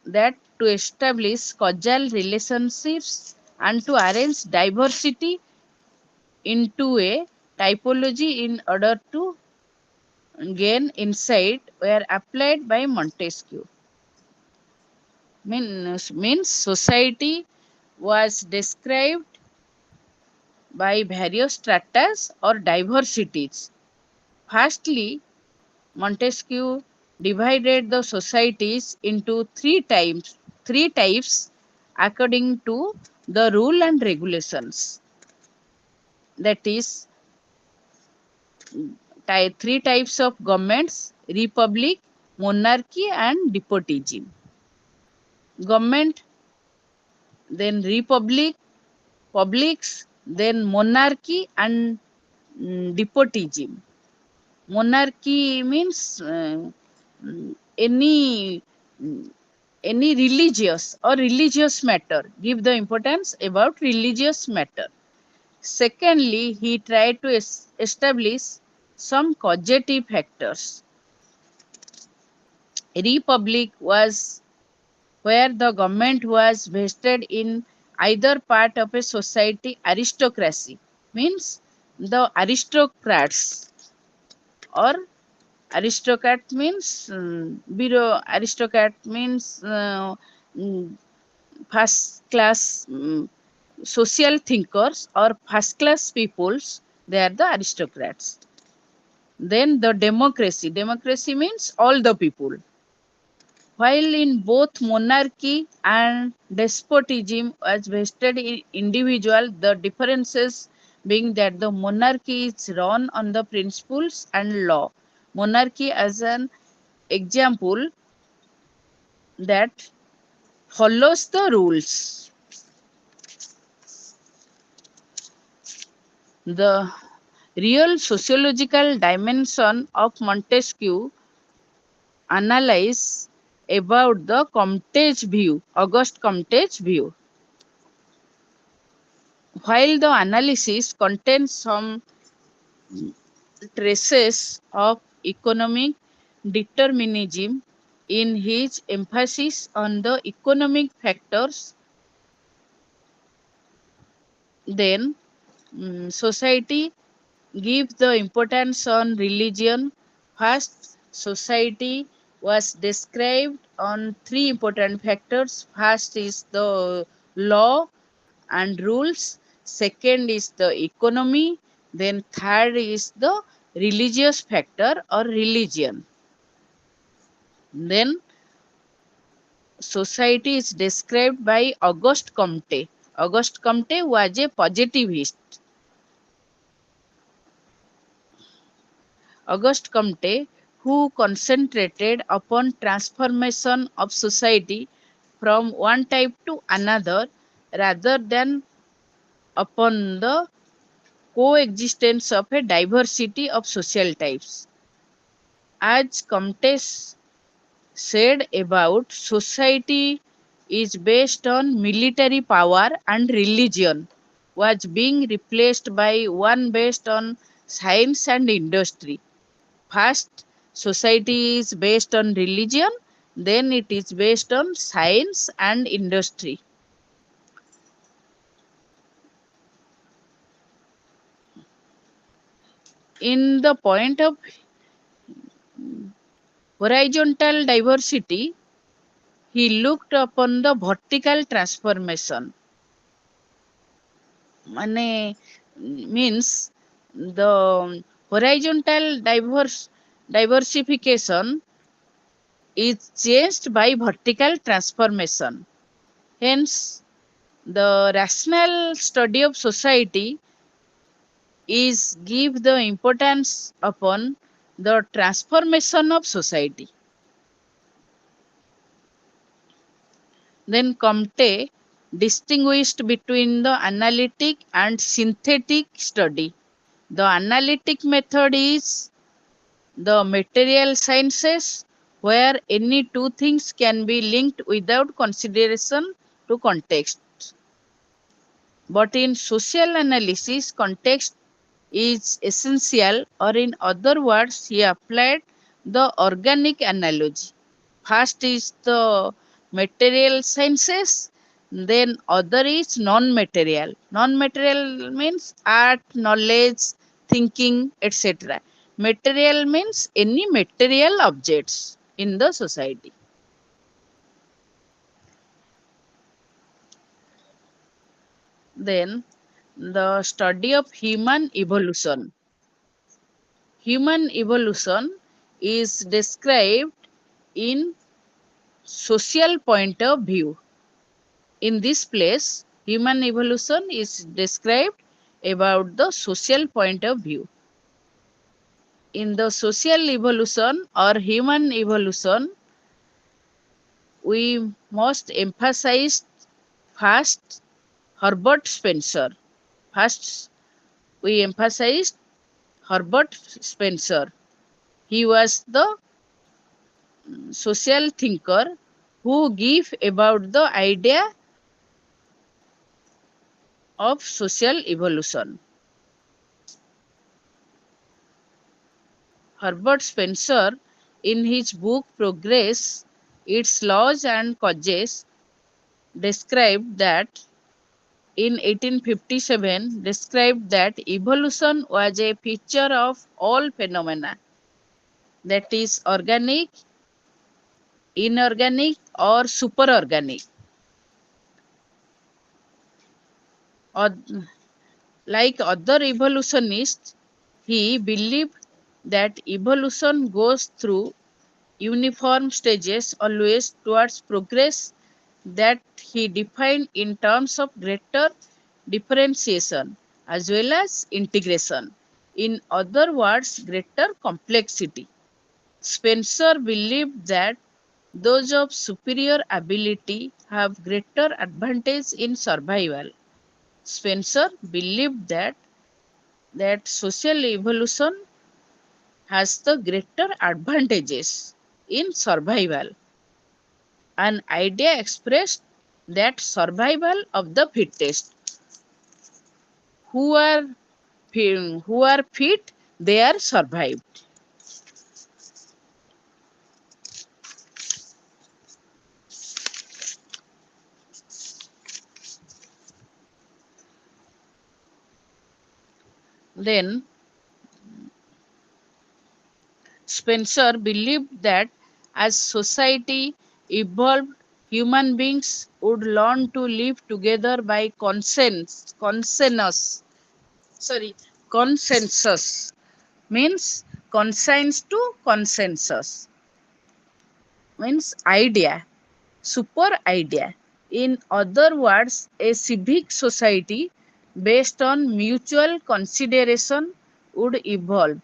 that to establish causal relationships and to arrange diversity into a typology in order to gain insight were applied by Montesquieu. Means society was described by various stratas or diversities. Firstly, Montesquieu divided the societies into three types according to the rule and regulations. That is, three types of governments: republic, monarchy, and despotism. Government, then republic, publics, then monarchy, and despotism. Monarchy means any any religious or religious matter. Give the importance about religious matter. Secondly, he tried to establish some causative factors. Republic was where the government was vested in either part of a society. Aristocracy means the aristocrats, or aristocrat means bureau. Aristocrat means mm, first class social thinkers or first class peoples. They are the aristocrats. Then the democracy. Democracy means all the people. While in both monarchy and despotism was vested in individual, the differences being that the monarchy is run on the principles and law. Monarchy as an example that follows the rules. The real sociological dimension of Montesquieu analyze about the Comte's view, Auguste Comte's view. While the analysis contains some traces of economic determinism in his emphasis on the economic factors, then society gives the importance on religion. First, society was described on three important factors. First is the law and rules. Second is the economy. Then third is the religious factor or religion. Then society is described by Auguste Comte. Auguste Comte was a positivist. Auguste Comte, who concentrated upon transformation of society from one type to another rather than upon the coexistence of a diversity of social types. As Comte said about society is based on military power and religion was being replaced by one based on science and industry. First, society is based on religion, then it is based on science and industry. In the point of horizontal diversity, he looked upon the vertical transformation. Mane means the horizontal diversification is changed by vertical transformation. Hence, the rational study of society is give the importance upon the transformation of society. Then Comte distinguished between the analytic and synthetic study. The analytic method is the material sciences where any two things can be linked without consideration to context. But in social analysis, context is essential, or in other words, he applied the organic analogy. First is the material sciences, then other is non-material. Non-material means art, knowledge, thinking, etc. Material means any material objects in the society. Then the study of human evolution. Human evolution is described in social point of view. In this place, human evolution is described about the social point of view. In the social evolution or human evolution, we must emphasize first Herbert Spencer. First, we emphasized Herbert Spencer. He was the social thinker who gave about the idea of social evolution. Herbert Spencer, in his book Progress, Its Laws and Causes, described that in 1857 described that evolution was a feature of all phenomena, that is organic, inorganic or superorganic. Like other evolutionists, he believed that evolution goes through uniform stages always towards progress, that he defined in terms of greater differentiation as well as integration. In other words, greater complexity. Spencer believed that those of superior ability have greater advantage in survival. Spencer believed that social evolution has the greater advantages in survival. An idea expressed that survival of the fittest. Who are who are fit, they are survived. Then Spencer believed that as society evolved, human beings would learn to live together by consensus means conscience to consensus means idea. super idea. In other words, a civic society based on mutual consideration would evolve.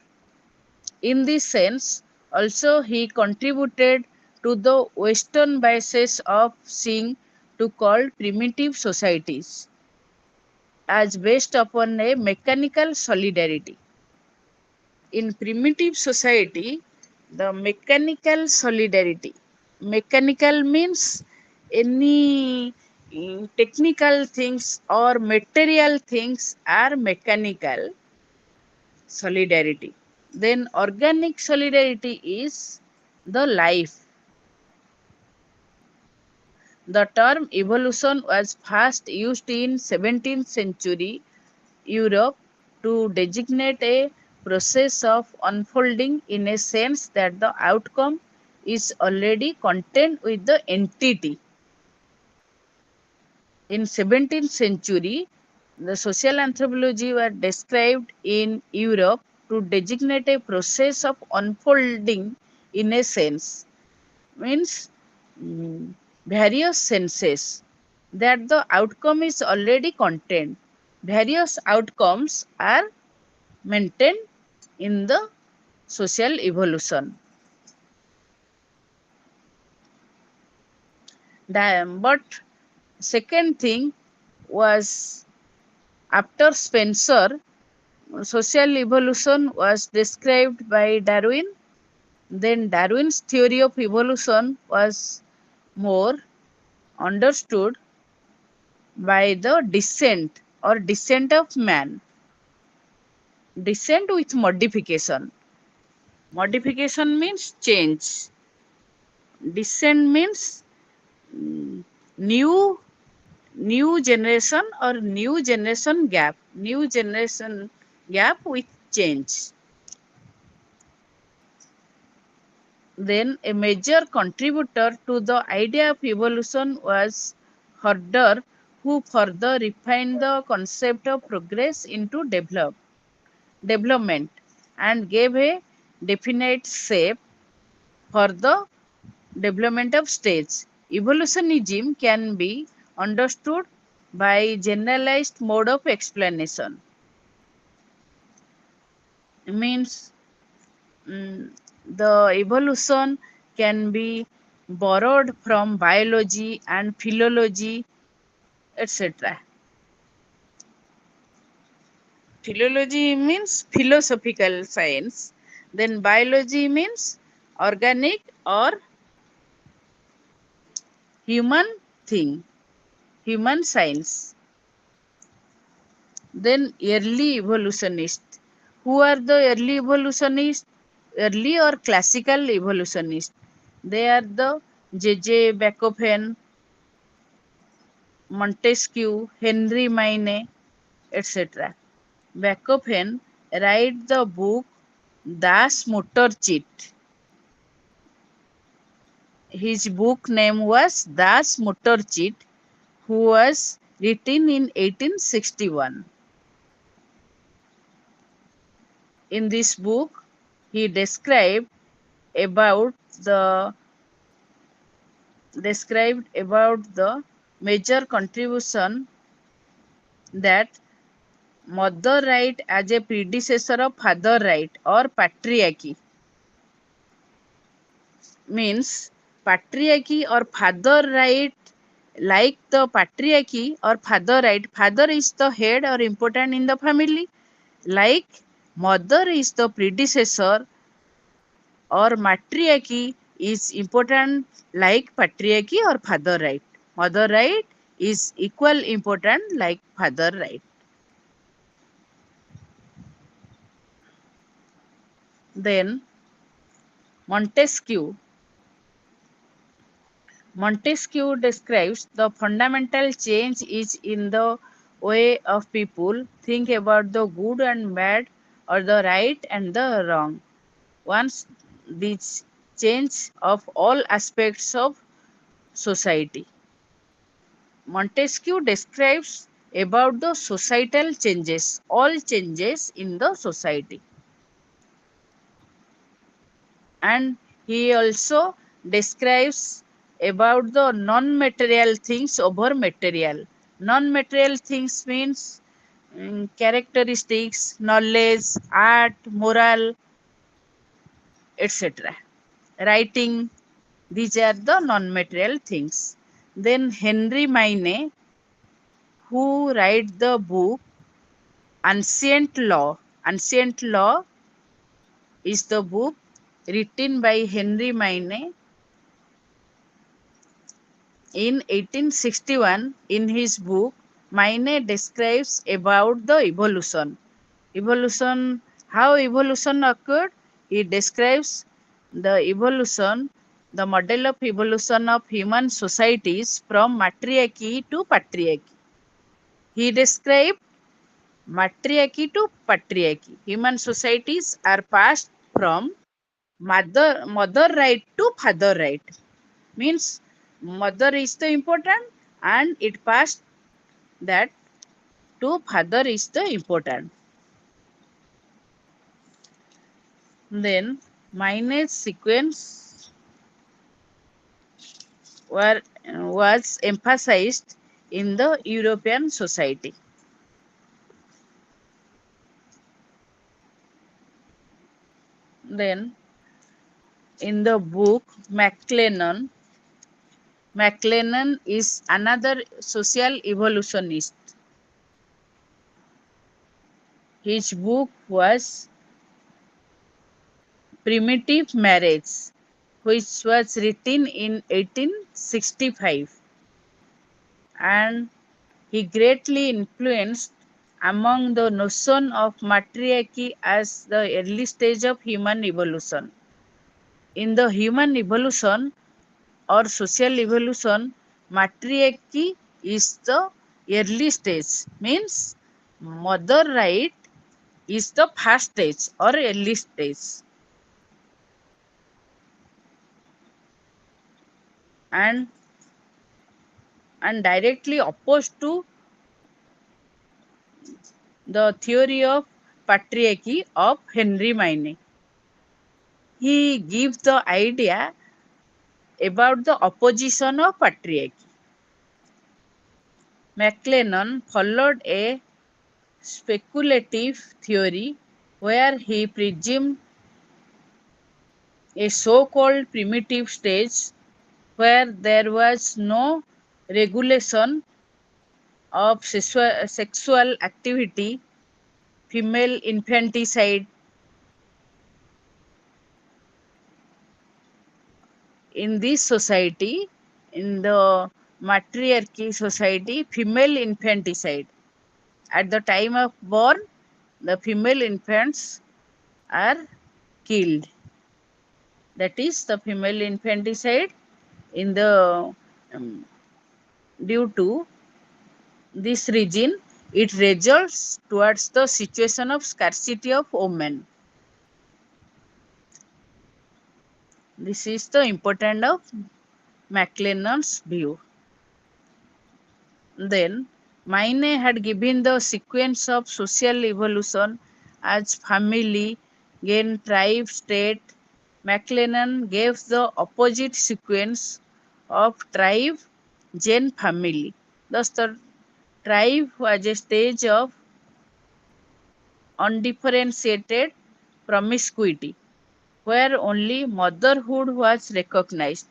In this sense, also he contributed to the Western biases of seeing to called primitive societies as based upon a mechanical solidarity. In primitive society, the mechanical solidarity. Mechanical means any technical things or material things are mechanical solidarity. Then organic solidarity is the life. The term evolution was first used in 17th century Europe to designate a process of unfolding in a sense that the outcome is already contained with the entity. In 17th century, the social anthropology was described in Europe to designate a process of unfolding in a sense, means mm, various senses that the outcome is already contained. Various outcomes are maintained in the social evolution. But second thing was after Spencer, social evolution was described by Darwin. Then Darwin's theory of evolution was more understood by the descent or descent of man. Descent with modification. Modification means change. Descent means mm, new generation or new generation gap. New generation gap with change. Then a major contributor to the idea of evolution was Herder, who further refined the concept of progress into development and gave a definite shape for the development of states. Evolutionism can be understood by generalized mode of explanation. It means mm, the evolution can be borrowed from biology and philology, etc. Philology means philosophical science, then biology means organic or human thing, human science. Then early evolutionists. Who are the early evolutionists? Early or classical evolutionists. They are the J.J. Beethoven, Montesquieu, Henry Maine, etc. Beethoven wrote the book Das Motorchet. His book name was Das Motorchet, who was written in 1861. In this book, he about the described about the major contribution that mother right as a predecessor of father right or patriarchy. Means patriarchy or father right, like the patriarchy or father right, father is the head or important in the family, like mother is the predecessor or matriarchy is important like patriarchy or father right. Mother right is equal important like father right. Then Montesquieu. Montesquieu describes the fundamental change is in the way of people think about the good and bad or the right and the wrong. Once this change of all aspects of society. Montesquieu describes about the societal changes, all changes in the society. And he also describes about the non-material things over material. Non-material things means characteristics, knowledge, art, moral, etc. Writing, these are the non-material things. Then Henry Maine, who write the book Ancient Law. Ancient Law is the book written by Henry Maine in 1861. In his book, Maine describes about the evolution. Evolution, how evolution occurred? He describes the evolution, the model of evolution of human societies from matriarchy to patriarchy. He described matriarchy to patriarchy. Human societies are passed from mother right to father right. Means mother is the important and it passed that to father is the important. Then minus sequence was emphasized in the European society. Then in the book McLennan is another social evolutionist. His book was Primitive Marriage, which was written in 1865, and he greatly influenced among the notion of matriarchy as the early stage of human evolution. In the human evolution or social evolution, matriarchy is the early stage, means mother right is the first stage or early stage, and directly opposed to the theory of patriarchy of Henry Maine. He gives the idea about the opposition of patriarchy. McLennan followed a speculative theory where he presumed a so-called primitive stage where there was no regulation of sexual activity, female infanticide. In this society, in the matriarchy society, female infanticide. At the time of born, the female infants are killed. That is the female infanticide in the due to this reason, it results towards the situation of scarcity of women. This is the important of McLennan's view. Then, Maine had given the sequence of social evolution as family, then tribe, state. McLennan gave the opposite sequence of tribe, then family. Thus, the tribe was a stage of undifferentiated promiscuity, where only motherhood was recognized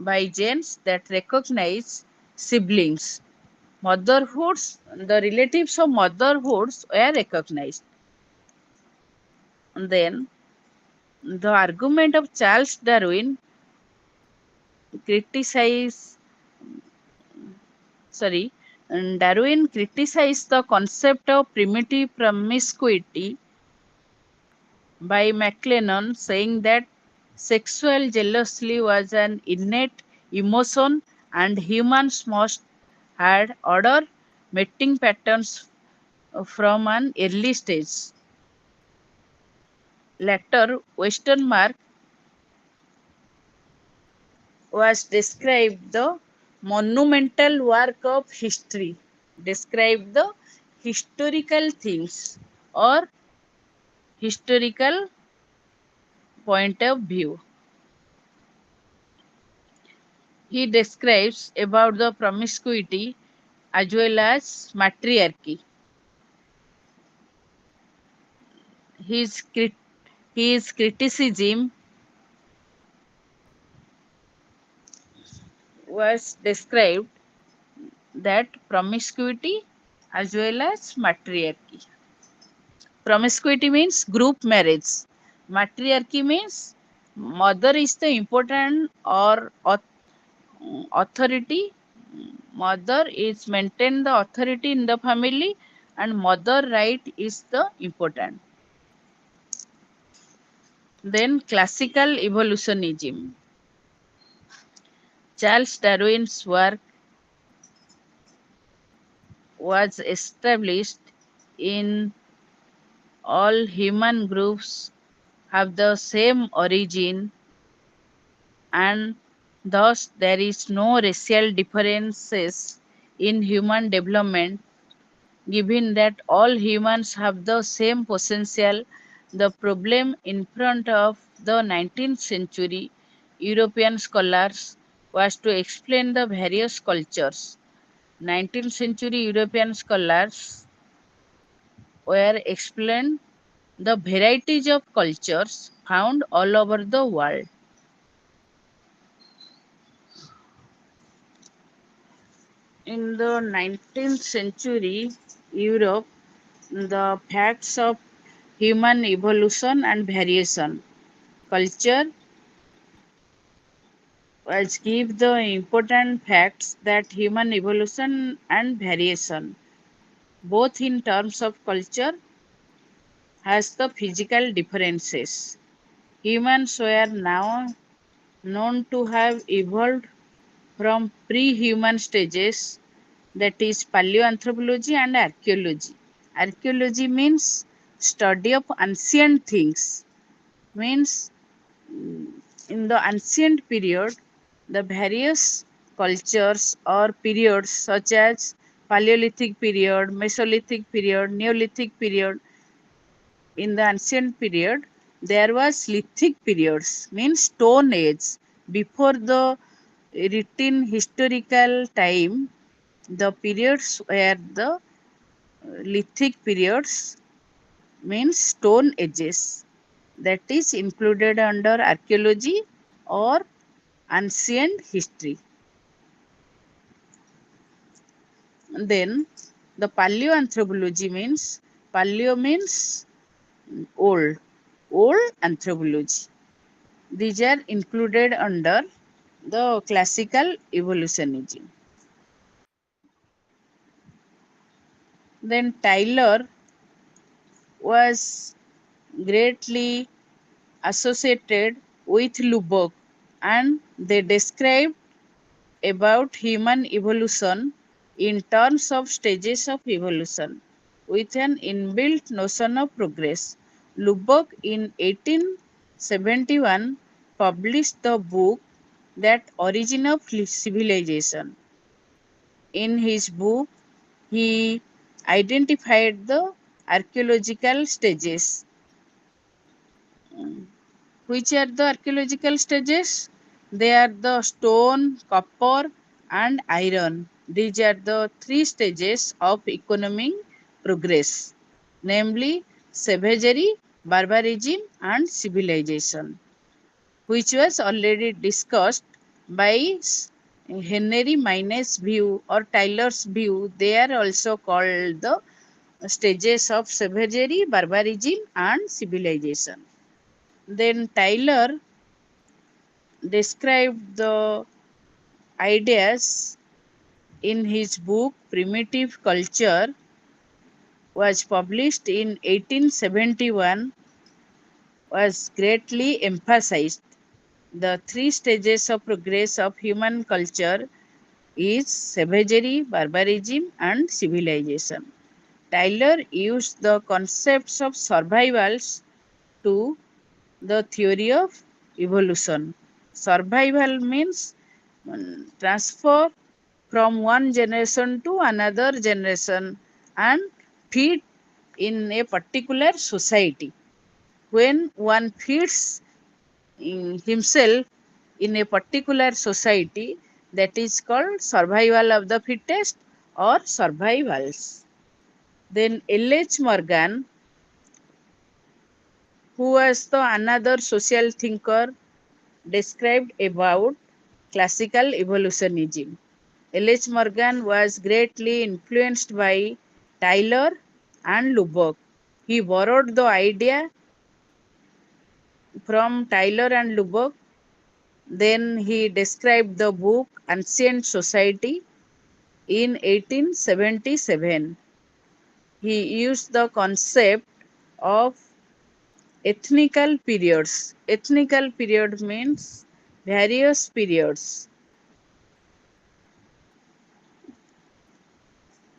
by genes that recognize siblings. Motherhoods, the relatives of motherhoods were recognized. And then the argument of Charles criticized, sorry, Darwin criticized the concept of primitive promiscuity by McLennan, saying that sexual jealousy was an innate emotion and humans must had order mating patterns from an early stage. Later, Western Mark was described the monumental work of history, describe the historical things or historical point of view. He describes about the promiscuity as well as matriarchy. His, his criticism was described that promiscuity as well as matriarchy. Promiscuity means group marriage. Matriarchy means mother is the important or authority. Mother is maintain the authority in the family and mother right is the important. Then classical evolutionism. Charles Darwin's work was established in all human groups have the same origin and thus there is no racial differences in human development given that all humans have the same potential. The problem in front of the 19th century European scholars was to explain the various cultures. 19th century European scholars were explained the varieties of cultures found all over the world. In the 19th century Europe, the facts of human evolution and variation. Culture was give the important facts that human evolution and variation, both in terms of culture, has the physical differences. Humans were now known to have evolved from pre-human stages, that is paleoanthropology and archaeology. Archaeology means study of ancient things, means in the ancient period, the various cultures or periods such as Paleolithic period, Mesolithic period, Neolithic period, in the ancient period, there was lithic periods, means stone age. Before the written historical time, the periods were the lithic periods, means stone ages. That is included under archaeology or ancient history. Then the paleoanthropology means paleo means old, old anthropology. These are included under the classical evolutionism. Then Taylor was greatly associated with Lubbock and they described about human evolution in terms of stages of evolution with an inbuilt notion of progress. Lubbock in 1871 published the book That Origin of Civilization. In his book, he identified the archaeological stages. Which are the archaeological stages? They are the stone, copper, and iron. These are the three stages of economic progress, namely savagery, barbarism, and civilization, which was already discussed by Henry Maine's view or Taylor's view. They are also called the stages of savagery, barbarism, and civilization. Then Taylor described the ideas in his book Primitive Culture was published in 1871 was greatly emphasized. The three stages of progress of human culture is savagery, barbarism and civilization. Taylor used the concepts of survivals to the theory of evolution. Survival means transfer from one generation to another generation and fit in a particular society. When one fits himself in a particular society, that is called survival of the fittest or survivals. Then L.H. Morgan, who was the another social thinker, described about classical evolutionism. L.H. Morgan was greatly influenced by Taylor and Lubbock. He borrowed the idea from Taylor and Lubbock. Then he described the book Ancient Society in 1877. He used the concept of ethnical periods. Ethnical period means various periods.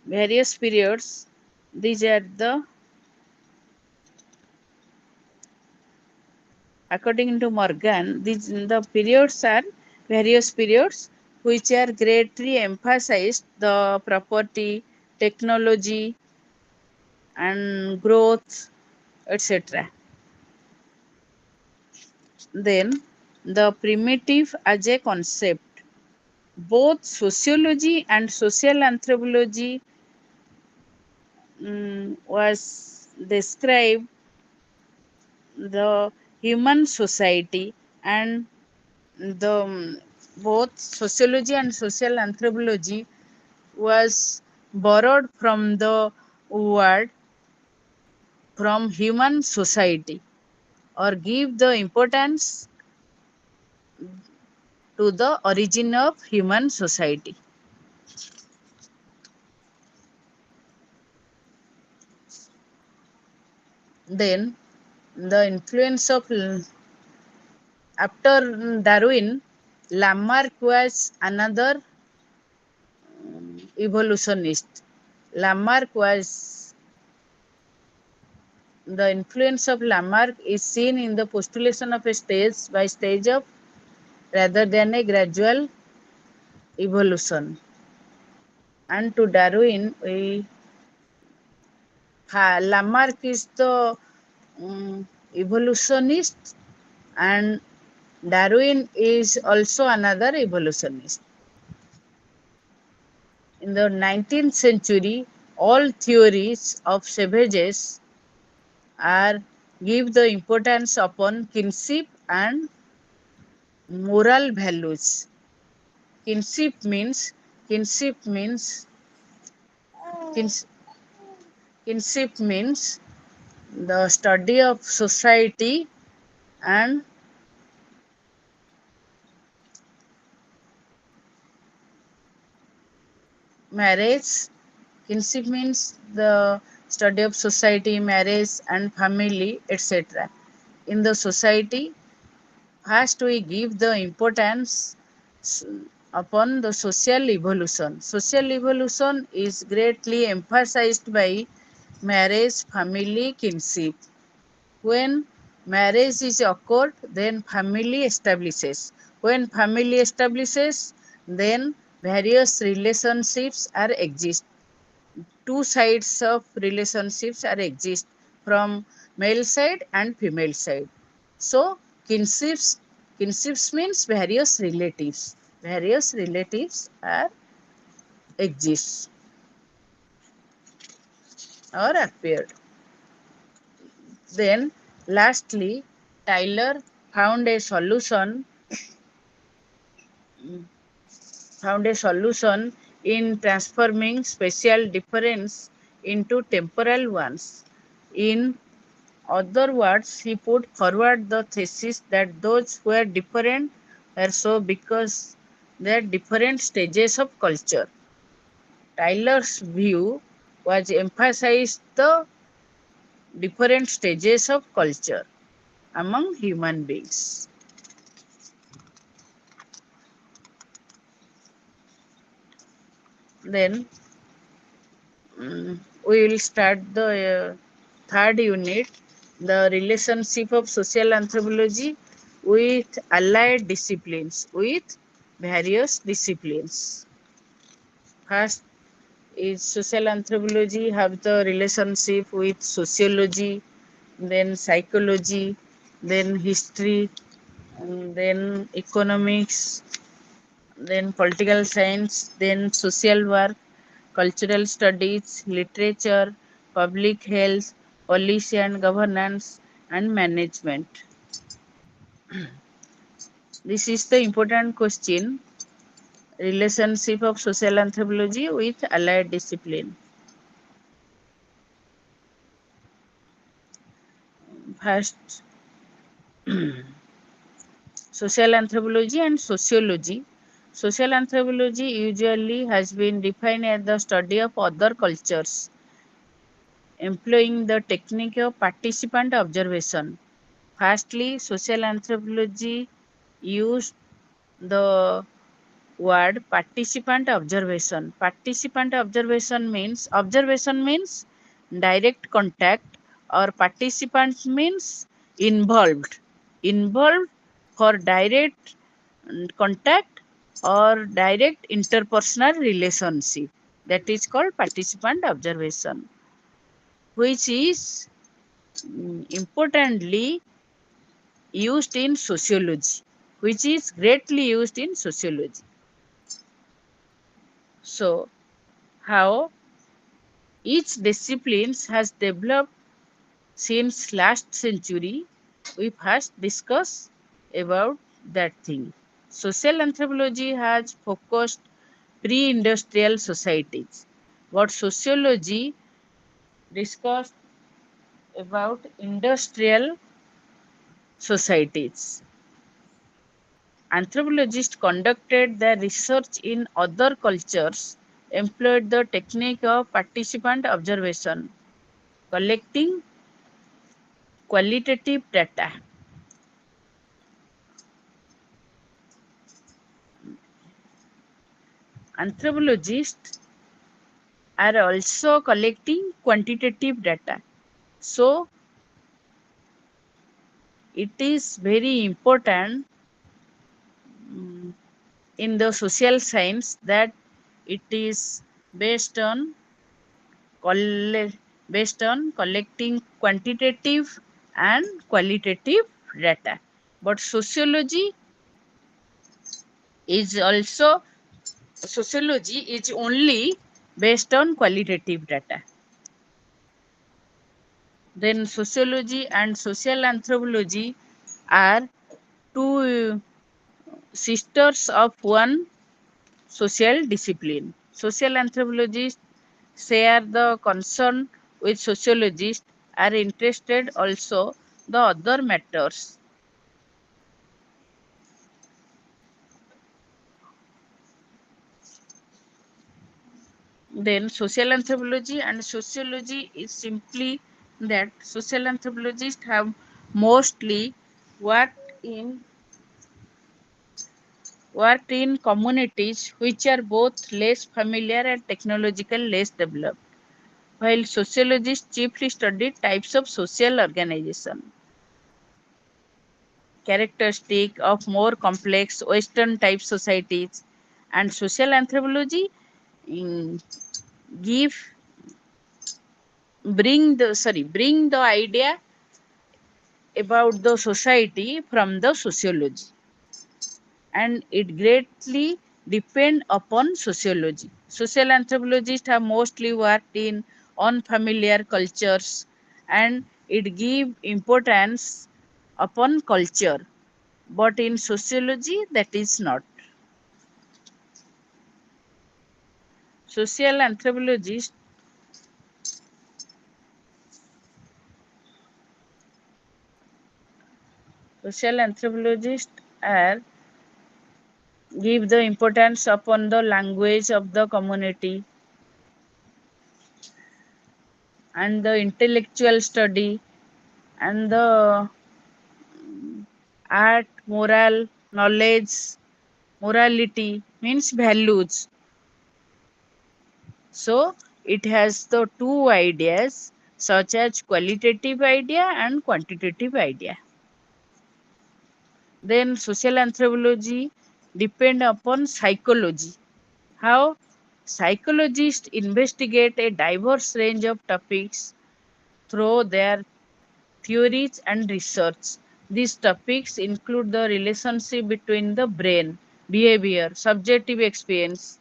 Various periods. These are the, according to Morgan, the periods are various periods which are greatly emphasized the property, technology, and growth, etc. Then the primitive as a concept. Both sociology and social anthropology was described the human society, and the both sociology and social anthropology was borrowed from the word from human society, or give the importance to the origin of human society. Then the influence of, after Darwin, Lamarck was another evolutionist. Lamarck was The influence of Lamarck is seen in the postulation of a stage by stage of rather than a gradual evolution. And to Darwin, Lamarck is the evolutionist, and Darwin is also another evolutionist. In the 19th century, all theories of savages are give the importance upon kinship and moral values. Kinship means kinship means kins, kinship means the study of society and marriage. Kinship means the study of society, marriage, and family, etc. In the society, first we give the importance upon the social evolution. Social evolution is greatly emphasized by marriage, family, kinship. When marriage is occurred, then family establishes. When family establishes, then various relationships are exist. Two sides of relationships are exist from male side and female side. So kinships means various relatives. Various relatives are exist or appeared. Then lastly, Tyler found a solution found a solution in transforming spatial difference into temporal ones. In other words, he put forward the thesis that those who are different are so because they are different stages of culture. Tyler's view was emphasized the different stages of culture among human beings. Then we will start the third unit, the relationship of social anthropology with allied disciplines, with various disciplines. First is social anthropology have the relationship with sociology, then psychology, then history, and then economics, then political science, then social work, cultural studies, literature, public health, policy and governance, and management. This is the important question: relationship of social anthropology with allied discipline. First, social anthropology and sociology. Social anthropology usually has been defined as the study of other cultures, employing the technique of participant observation. Firstly, social anthropology used the word participant observation. Observation means direct contact, or participant means involved. Involved for direct contact or direct interpersonal relationship. That is called participant observation, which is importantly used in sociology, which is greatly used in sociology. So, how each discipline has developed since last century, we first discuss about that thing. Social anthropology has focused pre-industrial societies, but sociology discussed about industrial societies. Anthropologists conducted their research in other cultures, employed the technique of participant observation, collecting qualitative data. Anthropologists are also collecting quantitative data. So, it is very important in the social science that it is based on based on collecting quantitative and qualitative data. But is also sociology is only based on qualitative data. Then sociology and social anthropology are two sisters of one social discipline. Social anthropologists share the concern with sociologists, are interested also the other matters. Then social anthropology and sociology is simply that social anthropologists have mostly worked in worked in communities which are both less familiar and technological less developed, while sociologists chiefly study types of social organization, characteristic of more complex Western type societies, and social anthropology mm, give bring the idea about the society from the sociology, and it greatly depend upon sociology. Social anthropologists have mostly worked in unfamiliar cultures, and it give importance upon culture. But in sociology, that is not. Social anthropologists social anthropologists are give the importance upon the language of the community and the intellectual study and the art, moral, knowledge, morality means values. So it has the two ideas such as qualitative idea and quantitative idea. Then social anthropology depend upon psychology. How psychologists investigate a diverse range of topics through their theories and research. These topics include the relationship between the brain, behavior, subjective experience,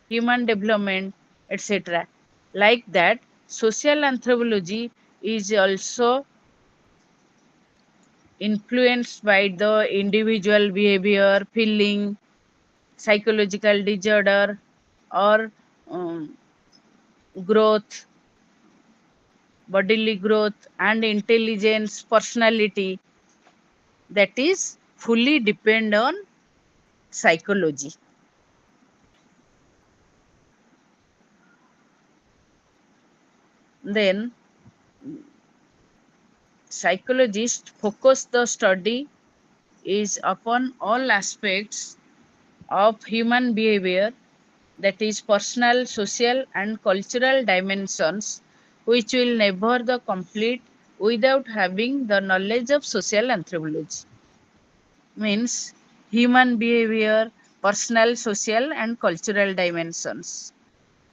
human development, etc. Like that, social anthropology is also influenced by the individual behavior, feeling, psychological disorder, or um, growth, bodily growth, and intelligence, personality that is fully depend on psychology. Then psychologists focus the study is upon all aspects of human behavior, that is personal, social and cultural dimensions, which will never the complete without having the knowledge of social anthropology. Means human behavior, personal, social and cultural dimensions.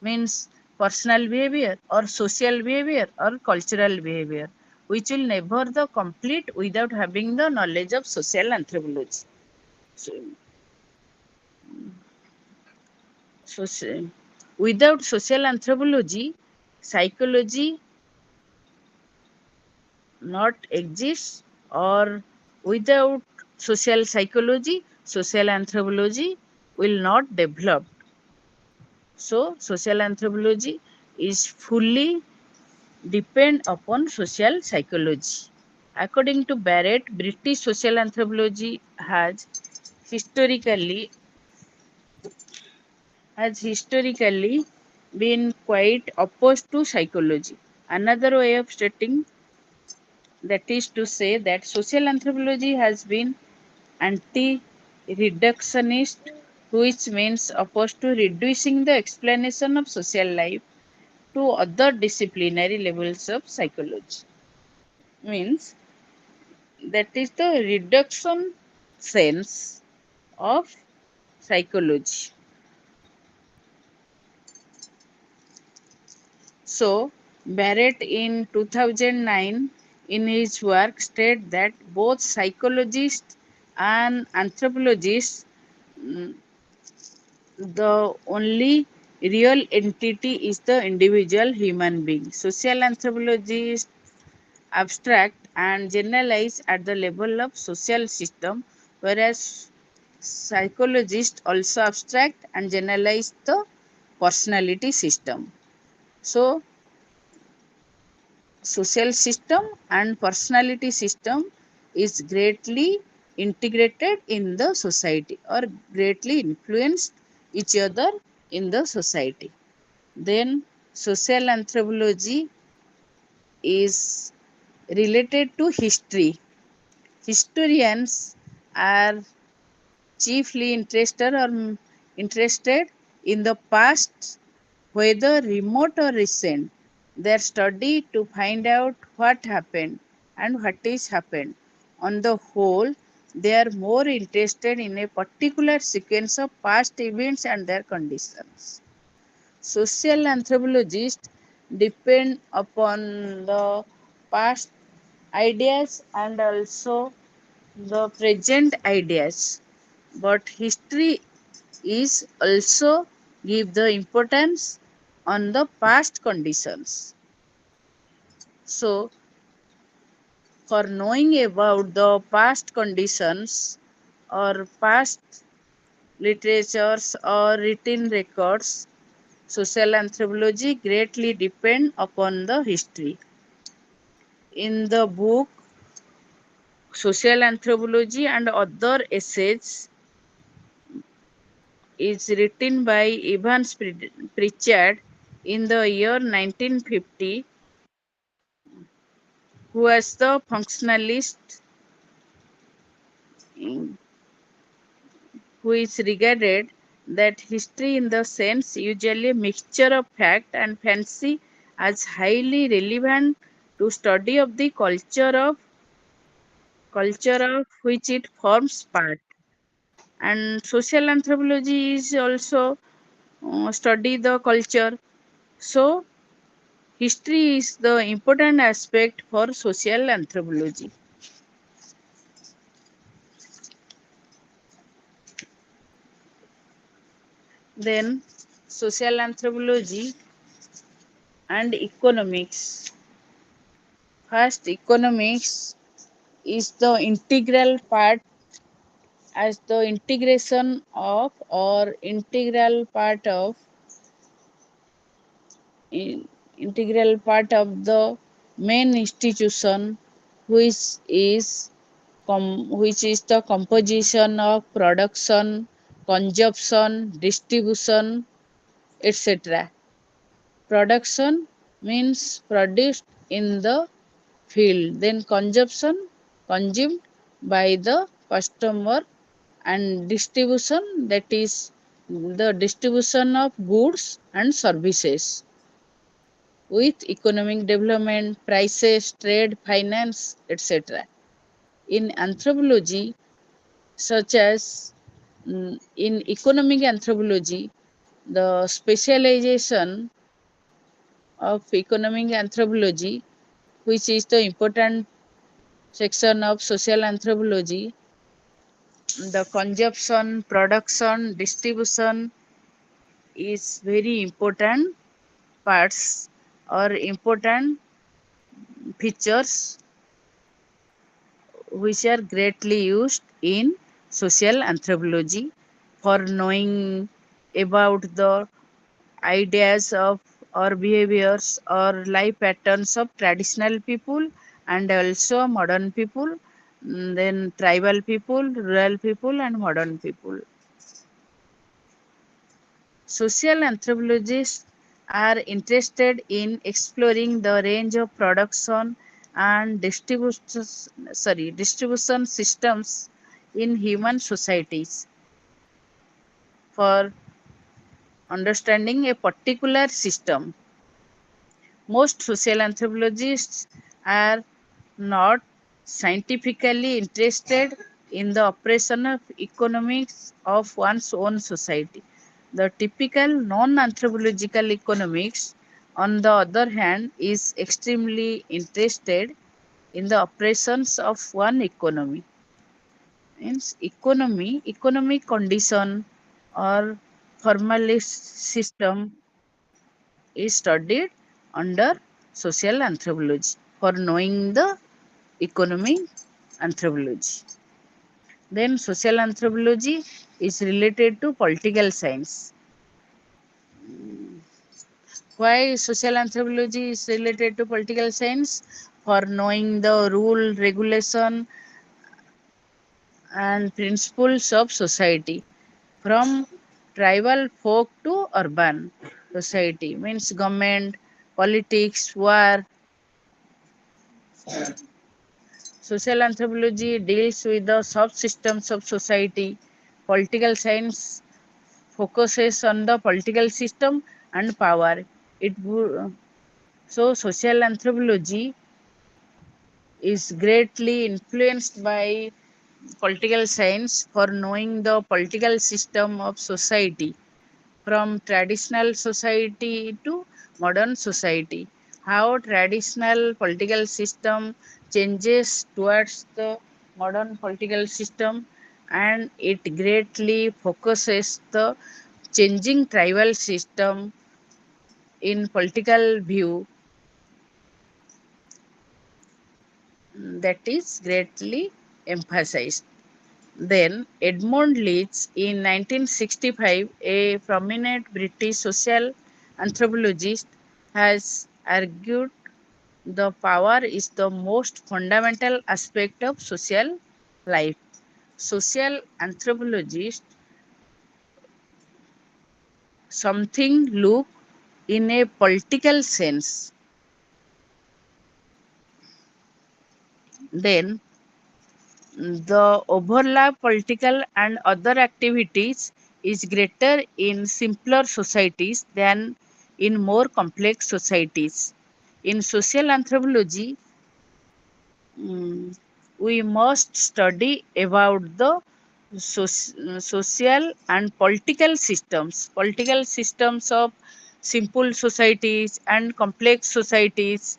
Means personal behavior or social behavior or cultural behavior, which will never the complete without having the knowledge of social anthropology. So, so without social anthropology, psychology not exists, or without social psychology, social anthropology will not develop. So social anthropology is fully depend upon social psychology. According to Barrett, British social anthropology historically historically been quite opposed to psychology. Another way of stating that is to say that social anthropology has been anti-reductionist, which means opposed to reducing the explanation of social life to other disciplinary levels of psychology. Means that is the reduction sense of psychology. So, Barrett in 2009 in his work stated that both psychologists and anthropologists, mm, the only real entity is the individual human being. Social anthropologists abstract and generalize at the level of social system, whereas psychologists also abstract and generalize the personality system. So, social system and personality system is greatly integrated in the society or greatly influenced each other in the society. Then social anthropology is related to history. Historians are chiefly interested in the past, whether remote or recent. Their study to find out what happened and what is happened. On the whole, they are more interested in a particular sequence of past events and their conditions. Social anthropologists depend upon the past ideas and also the present ideas, but history is also give the importance on the past conditions. So for knowing about the past conditions or past literatures or written records, social anthropology greatly depend upon the history. In the book Social Anthropology and Other Essays is written by Evans Pritchard in the year 1950, who was the functionalist, who is regarded that history in the sense usually a mixture of fact and fancy as highly relevant to study of the culture of which it forms part. And social anthropology is also study the culture. So history is the important aspect for social anthropology. Then social anthropology and economics. First, economics is the integral part as the integration of or integral part of in, integral part of the main institution which is which is the composition of production, consumption, distribution, etc. Production means produced in the field, then consumption consumed by the customer, and distribution, that is the distribution of goods and services. With economic development, prices, trade, finance, etc. In anthropology, such as in economic anthropology, the specialization of economic anthropology, which is the important section of social anthropology, the consumption, production, distribution is very important parts or important features which are greatly used in social anthropology for knowing about the ideas of or behaviors or life patterns of traditional people and also modern people, then tribal people, rural people, and modern people. Social anthropologists are interested in exploring the range of production and distribution systems in human societies for understanding a particular system. Most social anthropologists are not scientifically interested in the operation of economics of one's own society. The typical non anthropological economics, on the other hand, is extremely interested in the operations of one economy. Means economic condition or formalist system is studied under social anthropology for knowing the economic anthropology. Then social anthropology is related to political science. Why social anthropology is related to political science? For knowing the rule, regulation, and principles of society from tribal folk to urban society, means government, politics, war. Social anthropology deals with the subsystems of society. Political science focuses on the political system and power. So social anthropology is greatly influenced by political science for knowing the political system of society from traditional society to modern society, how traditional political system changes towards the modern political system, and it greatly focuses the changing tribal system in political view, that is greatly emphasized. Then Edmund Leach in 1965, a prominent British social anthropologist, has argued the power is the most fundamental aspect of social life. Social anthropologists something look in a political sense. Then the overlap political and other activities is greater in simpler societies than in more complex societies. In social anthropology, we must study about the social and political systems of simple societies and complex societies.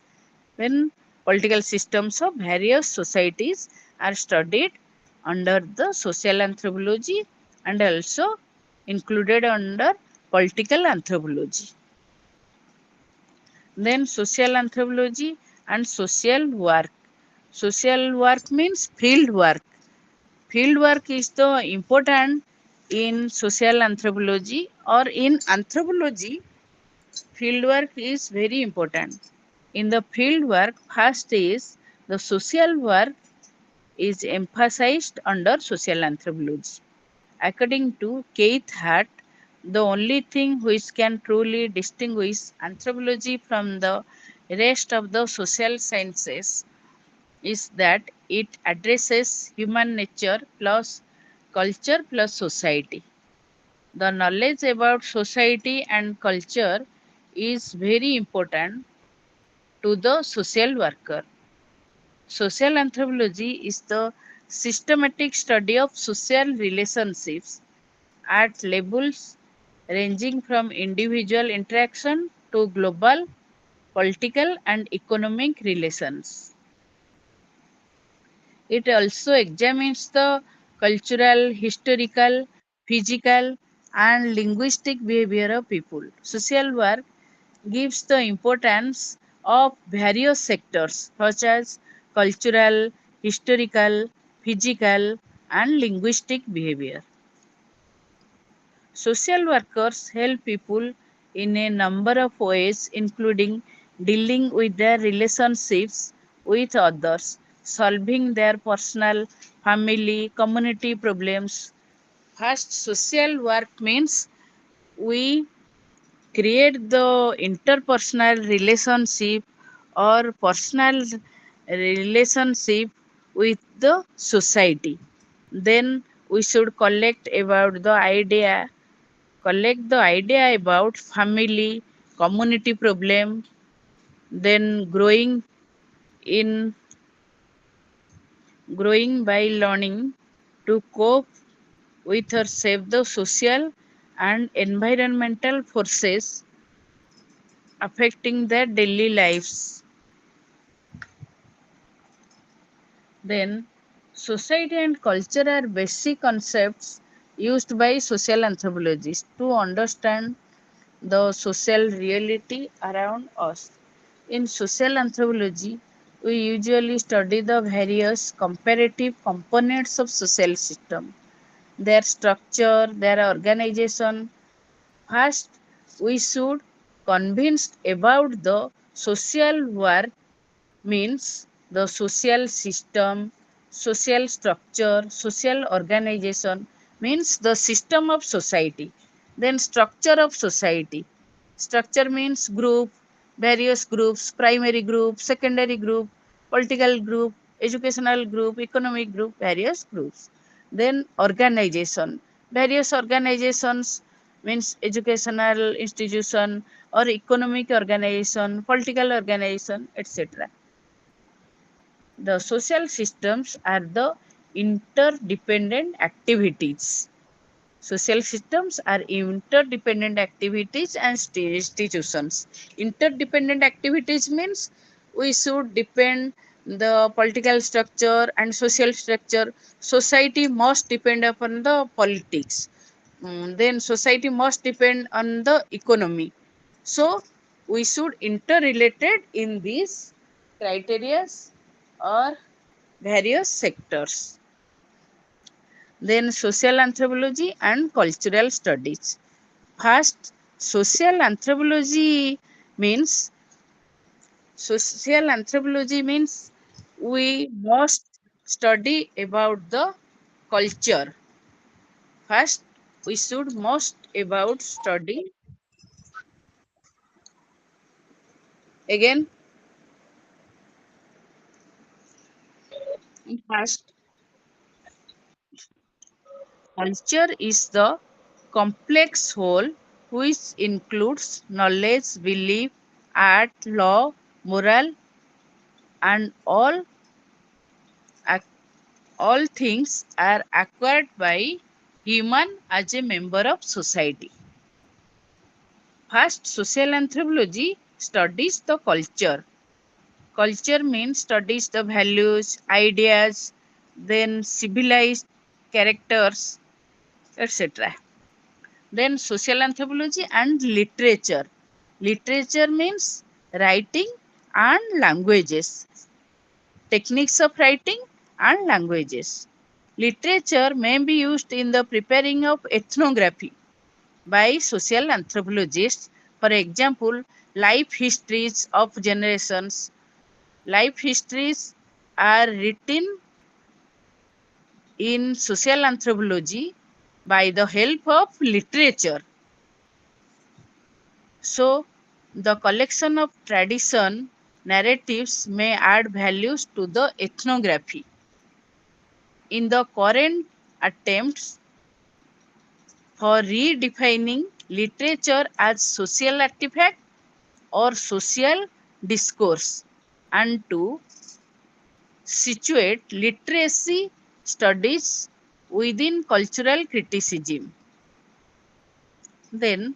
When political systems of various societies are studied under the social anthropology and also included under political anthropology. Then social anthropology and social work. Social work means field work. Field work is the important in social anthropology or in anthropology. Field work is very important. In the field work, first is the social work is emphasized under social anthropology. According to Keith Hart, the only thing which can truly distinguish anthropology from the rest of the social sciences is that it addresses human nature plus culture plus society. The knowledge about society and culture is very important to the social worker. Social anthropology is the systematic study of social relationships at levels ranging from individual interaction to global political and economic relations. It also examines the cultural, historical, physical, and linguistic behavior of people. Social work gives the importance of various sectors such as cultural, historical, physical, and linguistic behavior. Social workers help people in a number of ways, including dealing with their relationships with others, solving their personal, family, community problems. First, social work means we create the interpersonal relationship or personal relationship with the society. Then we should collect the idea about family, community problem, then in growing by learning to cope with or save the social and environmental forces affecting their daily lives. Then, society and culture are basic concepts used by social anthropologists to understand the social reality around us. In social anthropology, we usually study the various comparative components of social system, their structure, their organization. First, we should convinced about the social work means the social system, social structure, social organization means the system of society. Then structure of society. Structure means group, various groups, primary group, secondary group, political group, educational group, economic group, various groups. Then organization. Various organizations means educational institution or economic organization, political organization, etc. The social systems are the interdependent activities. Social systems are interdependent activities and institutions. Interdependent activities means we should depend the political structure and social structure. Society must depend upon the politics. Then society must depend on the economy. So we should interrelated in these criteria or various sectors. Then social anthropology and cultural studies. First, social anthropology means social anthropology means we must study about the culture. First, we should must about study again. First, culture is the complex whole which includes knowledge, belief, art, law, moral, and ac- all things are acquired by human as a member of society. First, social anthropology studies the culture. Culture means studies the values, ideas, then civilized characters, etc. Then social anthropology and literature. Literature means writing and languages, techniques of writing and languages. Literature may be used in the preparing of ethnography by social anthropologists. For example, life histories of generations. Life histories are written in social anthropology by the help of literature. So, the collection of tradition narratives may add values to the ethnography. In the current attempts for redefining literature as social artifact or social discourse and to situate literacy studies within cultural criticism. Then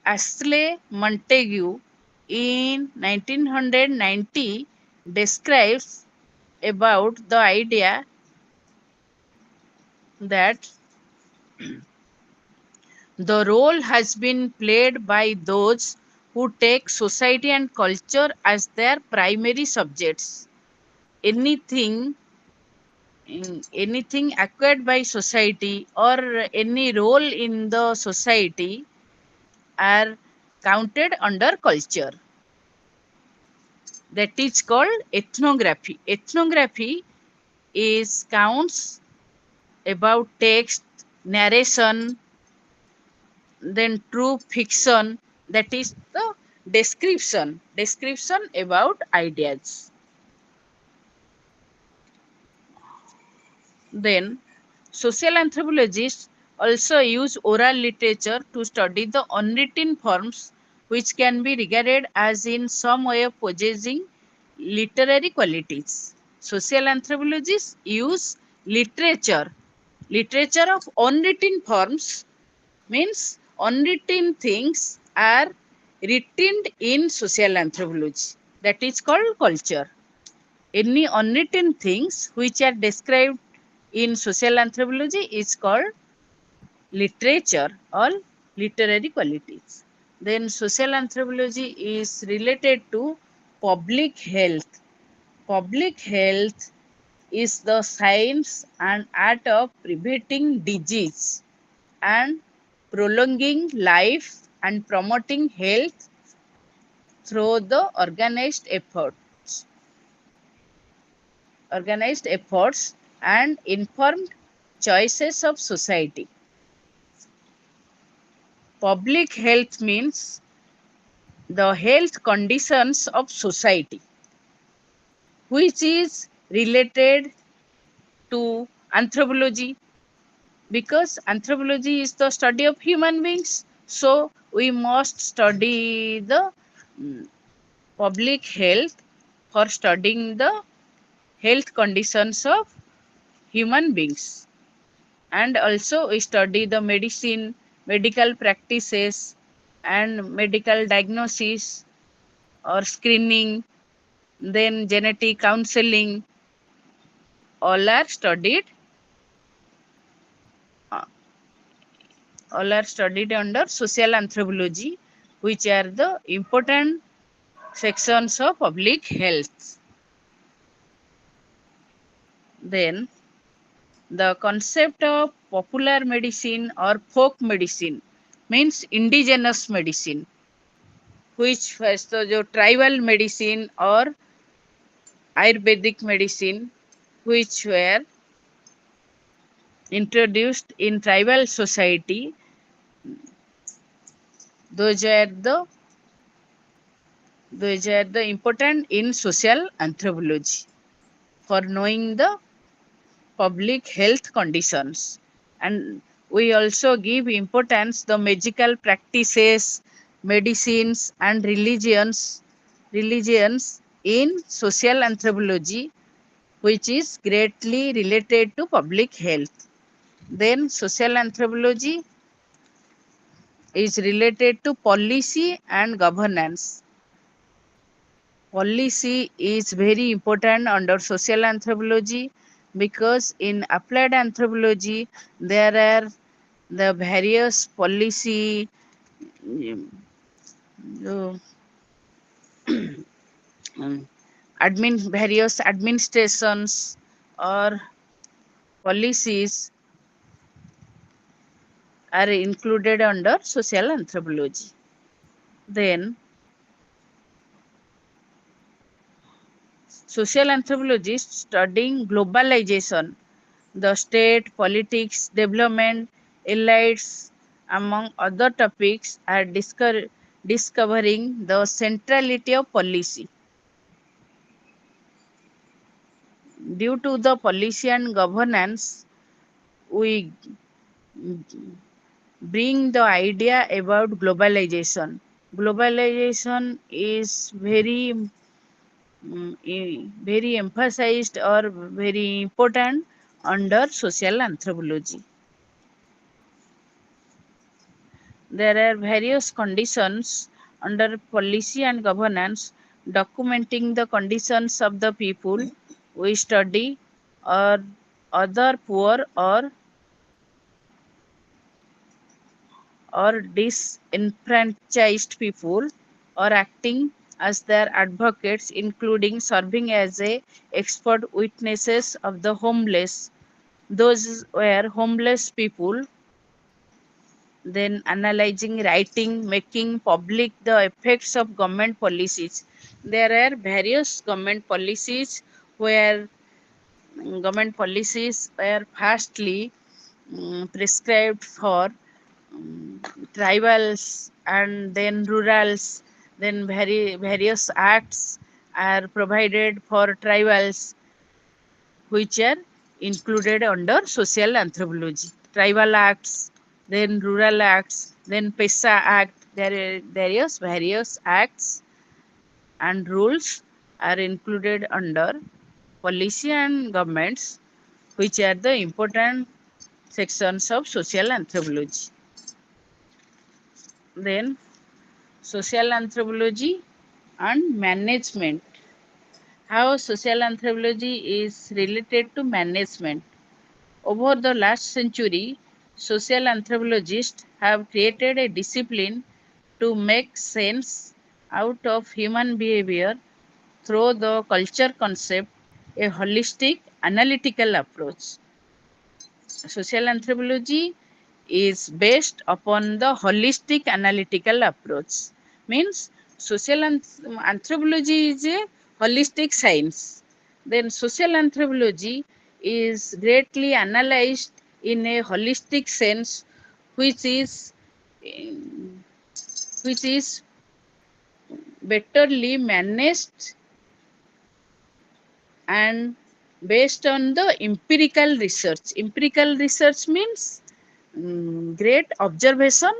Ashley Montague in 1990 describes about the idea that the role has been played by those who take society and culture as their primary subjects. Anything anything acquired by society or any role in the society are counted under culture. That is called ethnography. Ethnography is counts about text, narration, then true fiction, that is the description about ideas. Then social anthropologists also use oral literature to study the unwritten forms which can be regarded as in some way of possessing literary qualities. Social anthropologists use literature of unwritten forms means unwritten things are written in social anthropology, that is called culture. Any unwritten things which are described in social anthropology is called literature or literary qualities. Then social anthropology is related to public health. Public health is the science and art of preventing disease and prolonging life and promoting health through the organized efforts and informed choices of society. Public health means the health conditions of society, which is related to anthropology, because anthropology is the study of human beings. So we must study the mm, public health for studying the health conditions of human beings. And also we study the medicine, medical practices, and medical diagnosis or screening, then genetic counseling, all are studied uh, all are studied under social anthropology, which are the important sections of public health. Then the concept of popular medicine or folk medicine means indigenous medicine, which was the tribal medicine or Ayurvedic medicine, which were introduced in tribal society. Those are the important in social anthropology for knowing the public health conditions. And we also give importance the magical practices, medicines and religions in social anthropology, which is greatly related to public health. Then social anthropology is related to policy and governance. Policy is very important under social anthropology because in applied anthropology there are the various policy, um, various administrations or policies are included under social anthropology. Then, social anthropologists studying globalization, the state, politics, development, elites, among other topics, are discovering the centrality of policy. Due to the policy and governance, we bring the idea about globalization. Globalization is very emphasized or very important under social anthropology. There are various conditions under policy and governance documenting the conditions of the people we study or other poor or disenfranchised people or acting as their advocates, including serving as a expert witnesses of the homeless. Those were homeless people, then analyzing, writing, making public the effects of government policies. There are various government policies where government policies were firstly prescribed for um, tribals and then rurals, then various acts are provided for tribals which are included under social anthropology. Tribal acts, then rural acts, then PESA act. There is various acts and rules are included under policy and governments, which are the important sections of social anthropology. Then social anthropology and management. How social anthropology is related to management. Over the last century, social anthropologists have created a discipline to make sense out of human behavior through the culture concept, a holistic analytical approach. Social anthropology is based upon the holistic analytical approach. Means social anthropology is a holistic science. Then social anthropology is greatly analyzed in a holistic sense, which is which is betterly managed and based on the empirical research. Empirical research means great observation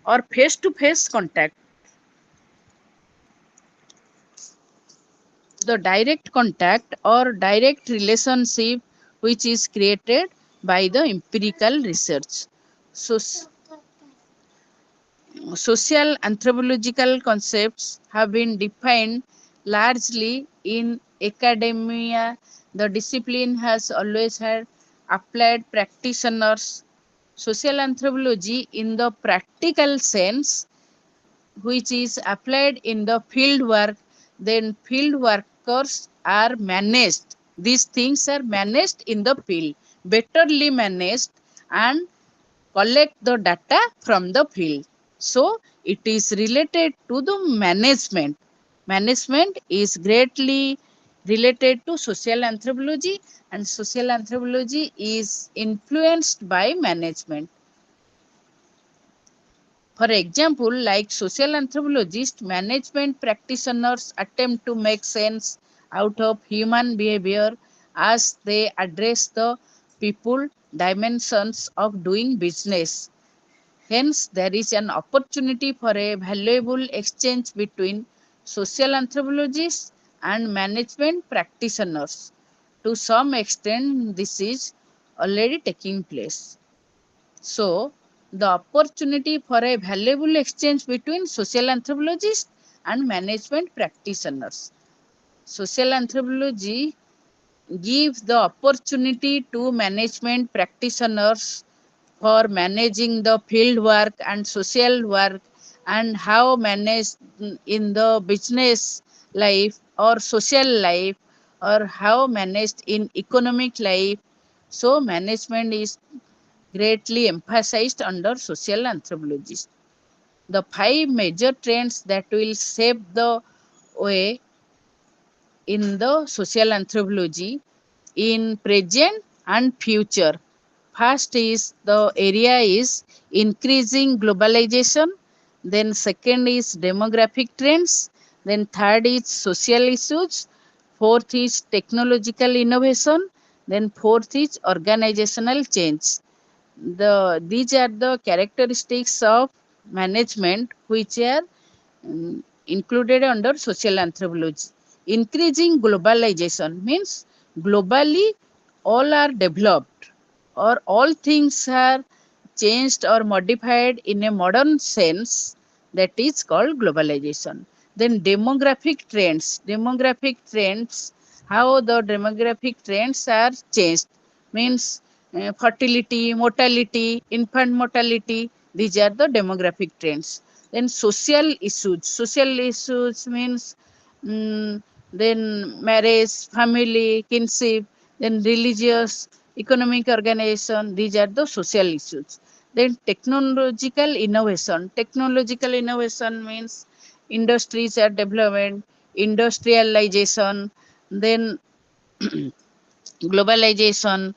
or face to face contact. The direct contact or direct relationship which is created by the empirical research. So, social anthropological concepts have been defined largely in academia. The discipline has always had applied practitioners. Social anthropology, in the practical sense, which is applied in the field work, then field workers are managed. These things are managed in the field, betterly managed, and collect the data from the field. So it is related to the management. Management is greatly related to social anthropology, and social anthropology is influenced by management. For example, like social anthropologists, management practitioners attempt to make sense out of human behavior as they address the people dimensions of doing business. Hence, there is an opportunity for a valuable exchange between social anthropologists and management practitioners. To some extent, this is already taking place. So, the opportunity for a valuable exchange between social anthropologists and management practitioners. Social anthropology gives the opportunity to management practitioners for managing the field work and social work, and how managed in the business life or social life, or how managed in economic life. So management is greatly emphasized under social anthropology. The five major trends that will shape the way in the social anthropology in present and future. First is the area is increasing globalization, then second is demographic trends, then third is social issues, fourth is technological innovation, then fourth is organizational change. These are the characteristics of management which are included under social anthropology. Increasing globalization means globally all are developed or all things are changed or modified in a modern sense, that is called globalization. Then demographic trends, how the demographic trends are changed means fertility, mortality, infant mortality, these are the demographic trends. Then social issues means then marriage, family, kinship, then religious, economic organization, these are the social issues. Then technological innovation means industries are development, industrialization, then globalization,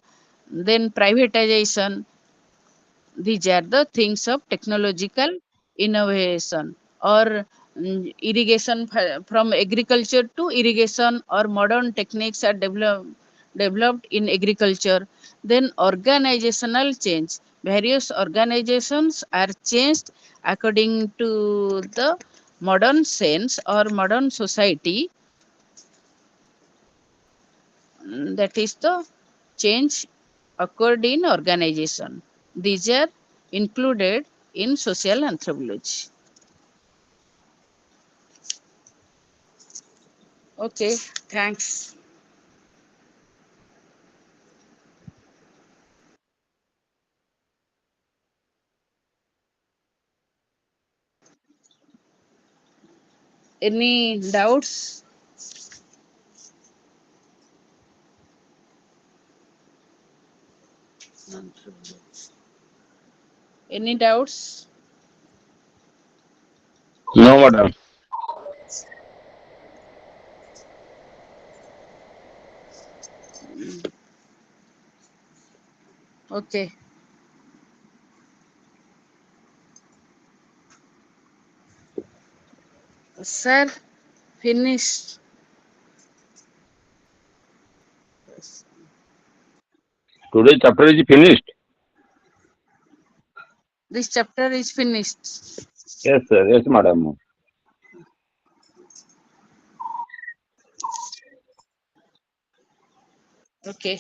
then privatization, these are the things of technological innovation. Or irrigation, from agriculture to irrigation or modern techniques are developed in agriculture. Then organizational change, various organizations are changed according to the modern sense or modern society. That is the change occurred in organization. These are included in social anthropology. Okay, thanks. Any doubts? Any doubts? No, madam. Okay, sir, finished. Today's chapter is finished. This chapter is finished. Yes, sir. Yes, madam. Okay.